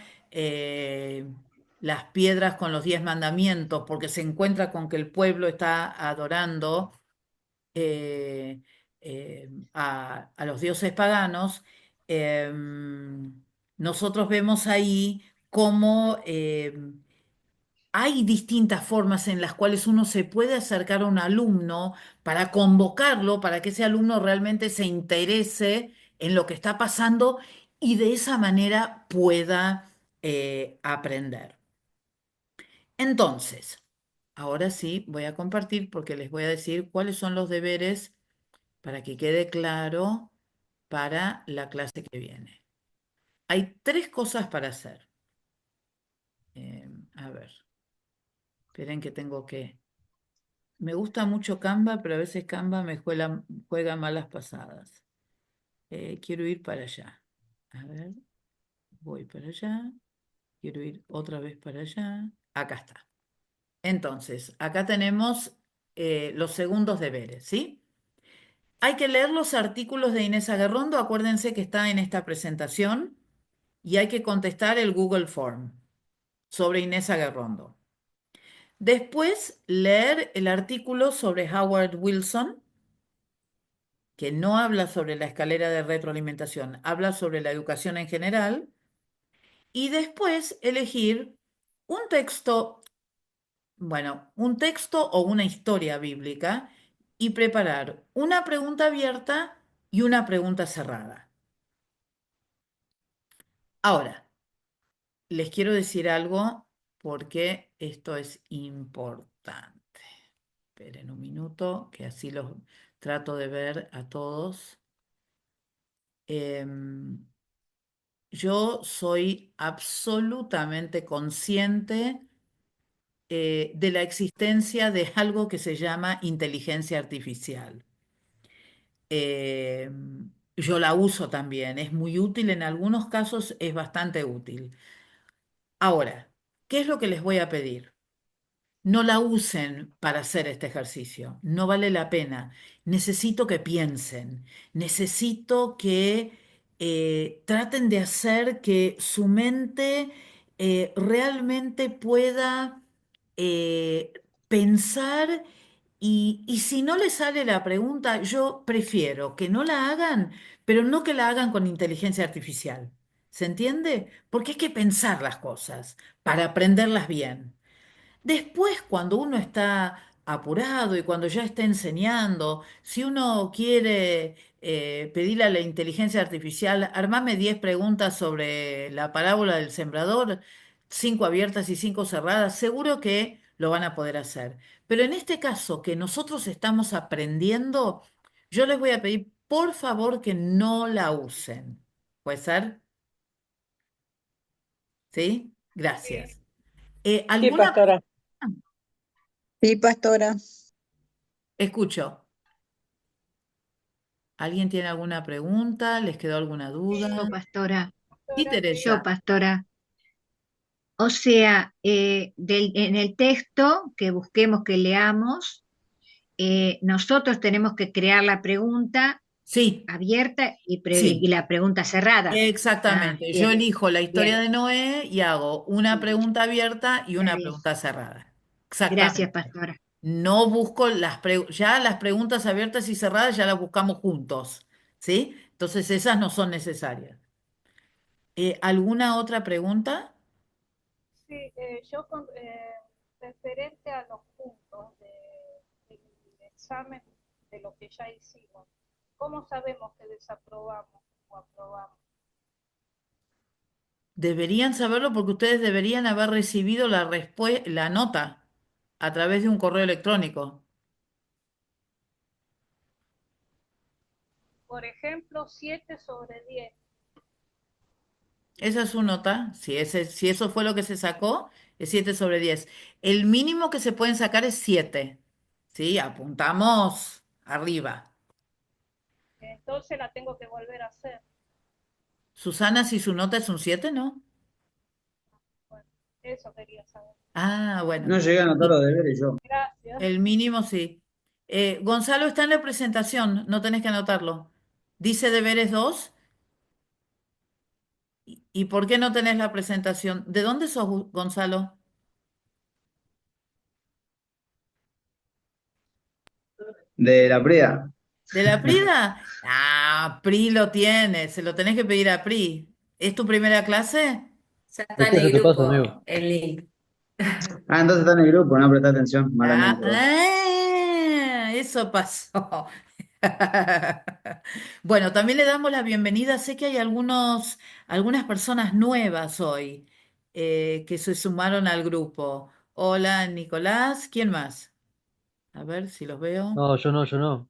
A: las piedras con los 10 mandamientos porque se encuentra con que el pueblo está adorando eh, a los dioses paganos, nosotros vemos ahí cómo hay distintas formas en las cuales uno se puede acercar a un alumno para convocarlo, para que ese alumno realmente se interese en lo que está pasando y de esa manera pueda aprender. Entonces, ahora sí voy a compartir porque les voy a decir cuáles son los deberes para que quede claro para la clase que viene. Hay 3 cosas para hacer. A ver, esperen que tengo que... Me gusta mucho Canva, pero a veces Canva me juega malas pasadas. Quiero ir para allá. A ver, voy para allá. Quiero ir otra vez para allá. Acá está. Entonces, acá tenemos los segundos deberes, ¿sí? Hay que leer los artículos de Inés Aguerrondo, acuérdense que está en esta presentación, y hay que contestar el Google Form. sobre Inés Aguerrondo. Después, leer el artículo sobre Howard Wilson, que no habla sobre la escalera de retroalimentación, habla sobre la educación en general. Y después elegir un texto, bueno, un texto o una historia bíblica y preparar una pregunta abierta y una pregunta cerrada. Ahora, les quiero decir algo porque esto es importante. Esperen un minuto, que así los trato de ver a todos. Yo soy absolutamente consciente de la existencia de algo que se llama inteligencia artificial. Eh, yo la uso también, es muy útil, en algunos casos es bastante útil. Ahora, ¿qué es lo que les voy a pedir? No la usen para hacer este ejercicio, no vale la pena. Necesito que piensen, necesito que traten de hacer que su mente realmente pueda eh, pensar y si no les sale la pregunta, yo prefiero que no la hagan, pero no que la hagan con inteligencia artificial. ¿Se entiende? Porque hay que pensar las cosas para aprenderlas bien. Después, cuando uno está apurado y cuando ya está enseñando, si uno quiere pedirle a la inteligencia artificial, armame 10 preguntas sobre la parábola del sembrador, 5 abiertas y 5 cerradas, seguro que lo van a poder hacer. Pero en este caso, que nosotros estamos aprendiendo, yo les voy a pedir, por favor, que no la usen. ¿Puede ser? ¿Sí? Gracias.
V: Sí,
A: ¿Alguna
V: pastora.
A: pregunta?
I: Sí, pastora.
A: Escucho. ¿Alguien tiene alguna pregunta? ¿Les quedó alguna duda?
K: Pastora,
A: Sí,
K: yo,
A: Teresa.
K: pastora. O sea, en el texto que busquemos, que leamos, nosotros tenemos que crear la pregunta
A: Sí,
K: abierta y
A: sí,
K: la pregunta cerrada. Ah,
A: exactamente. Yo
K: bien,
A: elijo la historia
K: bien.
A: de Noé y hago una pregunta abierta y
K: Está
A: una
K: bien.
A: pregunta cerrada.
K: Gracias,
A: Exactamente.
K: pastora.
A: No busco ya las preguntas abiertas y cerradas ya las buscamos juntos, ¿sí? Entonces esas no son necesarias. ¿Alguna otra pregunta?
W: Sí, yo referente a los puntos del examen de lo que ya hicimos, ¿cómo sabemos que desaprobamos o aprobamos?
A: Deberían saberlo porque ustedes deberían haber recibido la nota a través de un correo electrónico.
W: Por ejemplo, 7/10.
A: Esa es su nota. Si eso fue lo que se sacó, es 7/10. El mínimo que se pueden sacar es 7. ¿Sí? Apuntamos arriba.
W: Entonces la tengo que volver a hacer.
A: Susana, si su nota es un 7, ¿no?
W: Bueno, eso quería saber.
A: Ah, bueno.
R: No llegué a anotar los deberes yo.
W: Gracias.
A: El mínimo sí. Gonzalo está en la presentación, no tenés que anotarlo. Dice deberes 2. ¿Y por qué no tenés la presentación? ¿De dónde sos, Gonzalo?
R: De la PREA.
A: ¿De la Prida? Ah, Pri lo tiene, se lo tenés que pedir a Pri. ¿Es tu primera clase?
I: Ya está en
C: Después
I: el
C: yo te paso, amigo.
I: grupo, el link.
R: Ah, entonces está en el grupo, no presta atención. Mala mía,
A: Ah,
R: perdón.
A: eso pasó. Bueno, también le damos la bienvenida. Sé que hay algunas personas nuevas hoy que se sumaron al grupo. Hola, Nicolás. ¿Quién más? A ver si los veo.
C: No, yo no, yo no.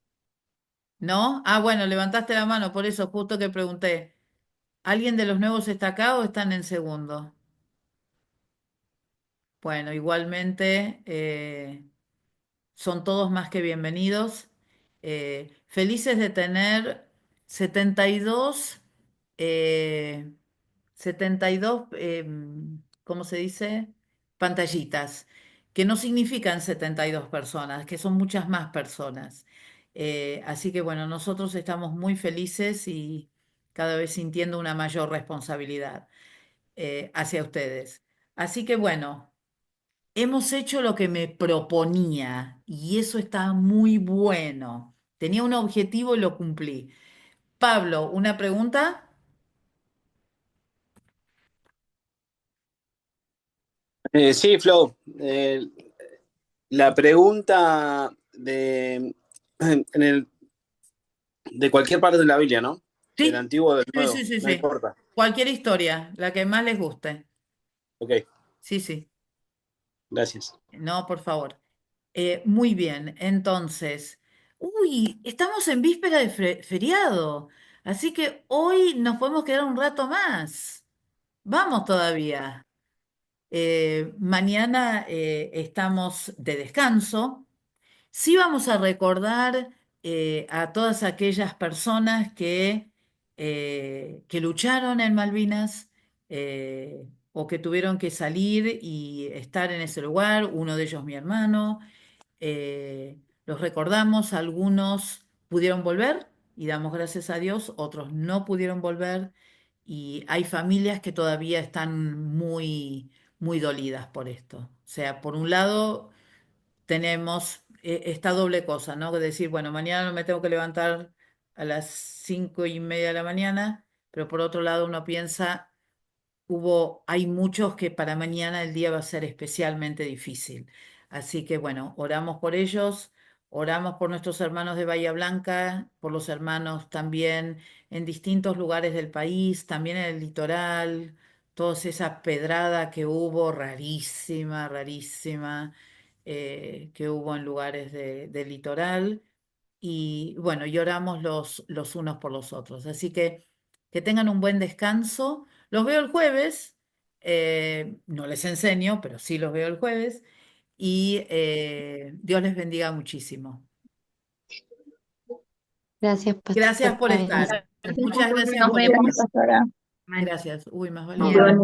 A: ¿No? Ah, bueno, levantaste la mano, por eso justo que pregunté. ¿Alguien de los nuevos está acá o están en segundo? Bueno, igualmente son todos más que bienvenidos. Felices de tener 72, eh, 72, ¿cómo se dice? Pantallitas, que no significan 72 personas, que son muchas más personas. Así que bueno, nosotros estamos muy felices y cada vez sintiendo una mayor responsabilidad hacia ustedes. Así que bueno, hemos hecho lo que me proponía y eso está muy bueno. Tenía un objetivo y lo cumplí. Pablo, ¿una pregunta?
D: Sí, Flo, la pregunta de cualquier parte de la Biblia, ¿no? Del
A: Sí,
D: Antiguo o del
A: sí, sí,
D: Nuevo,
A: sí,
D: no
A: sí.
D: importa.
A: Cualquier historia, la que más les guste.
D: Ok,
A: Sí, sí.
D: gracias.
A: No, por favor. Muy bien, entonces, uy, estamos en víspera de feriado, así que hoy nos podemos quedar un rato más. Vamos todavía. Mañana estamos de descanso. Sí vamos a recordar a todas aquellas personas que lucharon en Malvinas o que tuvieron que salir y estar en ese lugar, uno de ellos mi hermano. Los recordamos, algunos pudieron volver y damos gracias a Dios, otros no pudieron volver y hay familias que todavía están muy, muy dolidas por esto. O sea, por un lado tenemos esta doble cosa, ¿no? Que decir, bueno, mañana no me tengo que levantar a las 5:30 de la mañana, pero por otro lado uno piensa hay muchos que para mañana el día va a ser especialmente difícil. Así que bueno, oramos por ellos, oramos por nuestros hermanos de Bahía Blanca, por los hermanos también en distintos lugares del país, también en el litoral, toda esa pedrada que hubo, rarísima, rarísima, que hubo en lugares del litoral y bueno, lloramos los unos por los otros. Así que tengan un buen descanso. Los veo el jueves, no les enseño, pero sí los veo el jueves y Dios les bendiga muchísimo.
F: Gracias,
A: Gracias por
F: pastora.
A: estar. Muchas gracias
U: Nos
A: por
U: vemos,
A: estar.
U: pastora.
A: Gracias. Uy, más vale.
U: Dios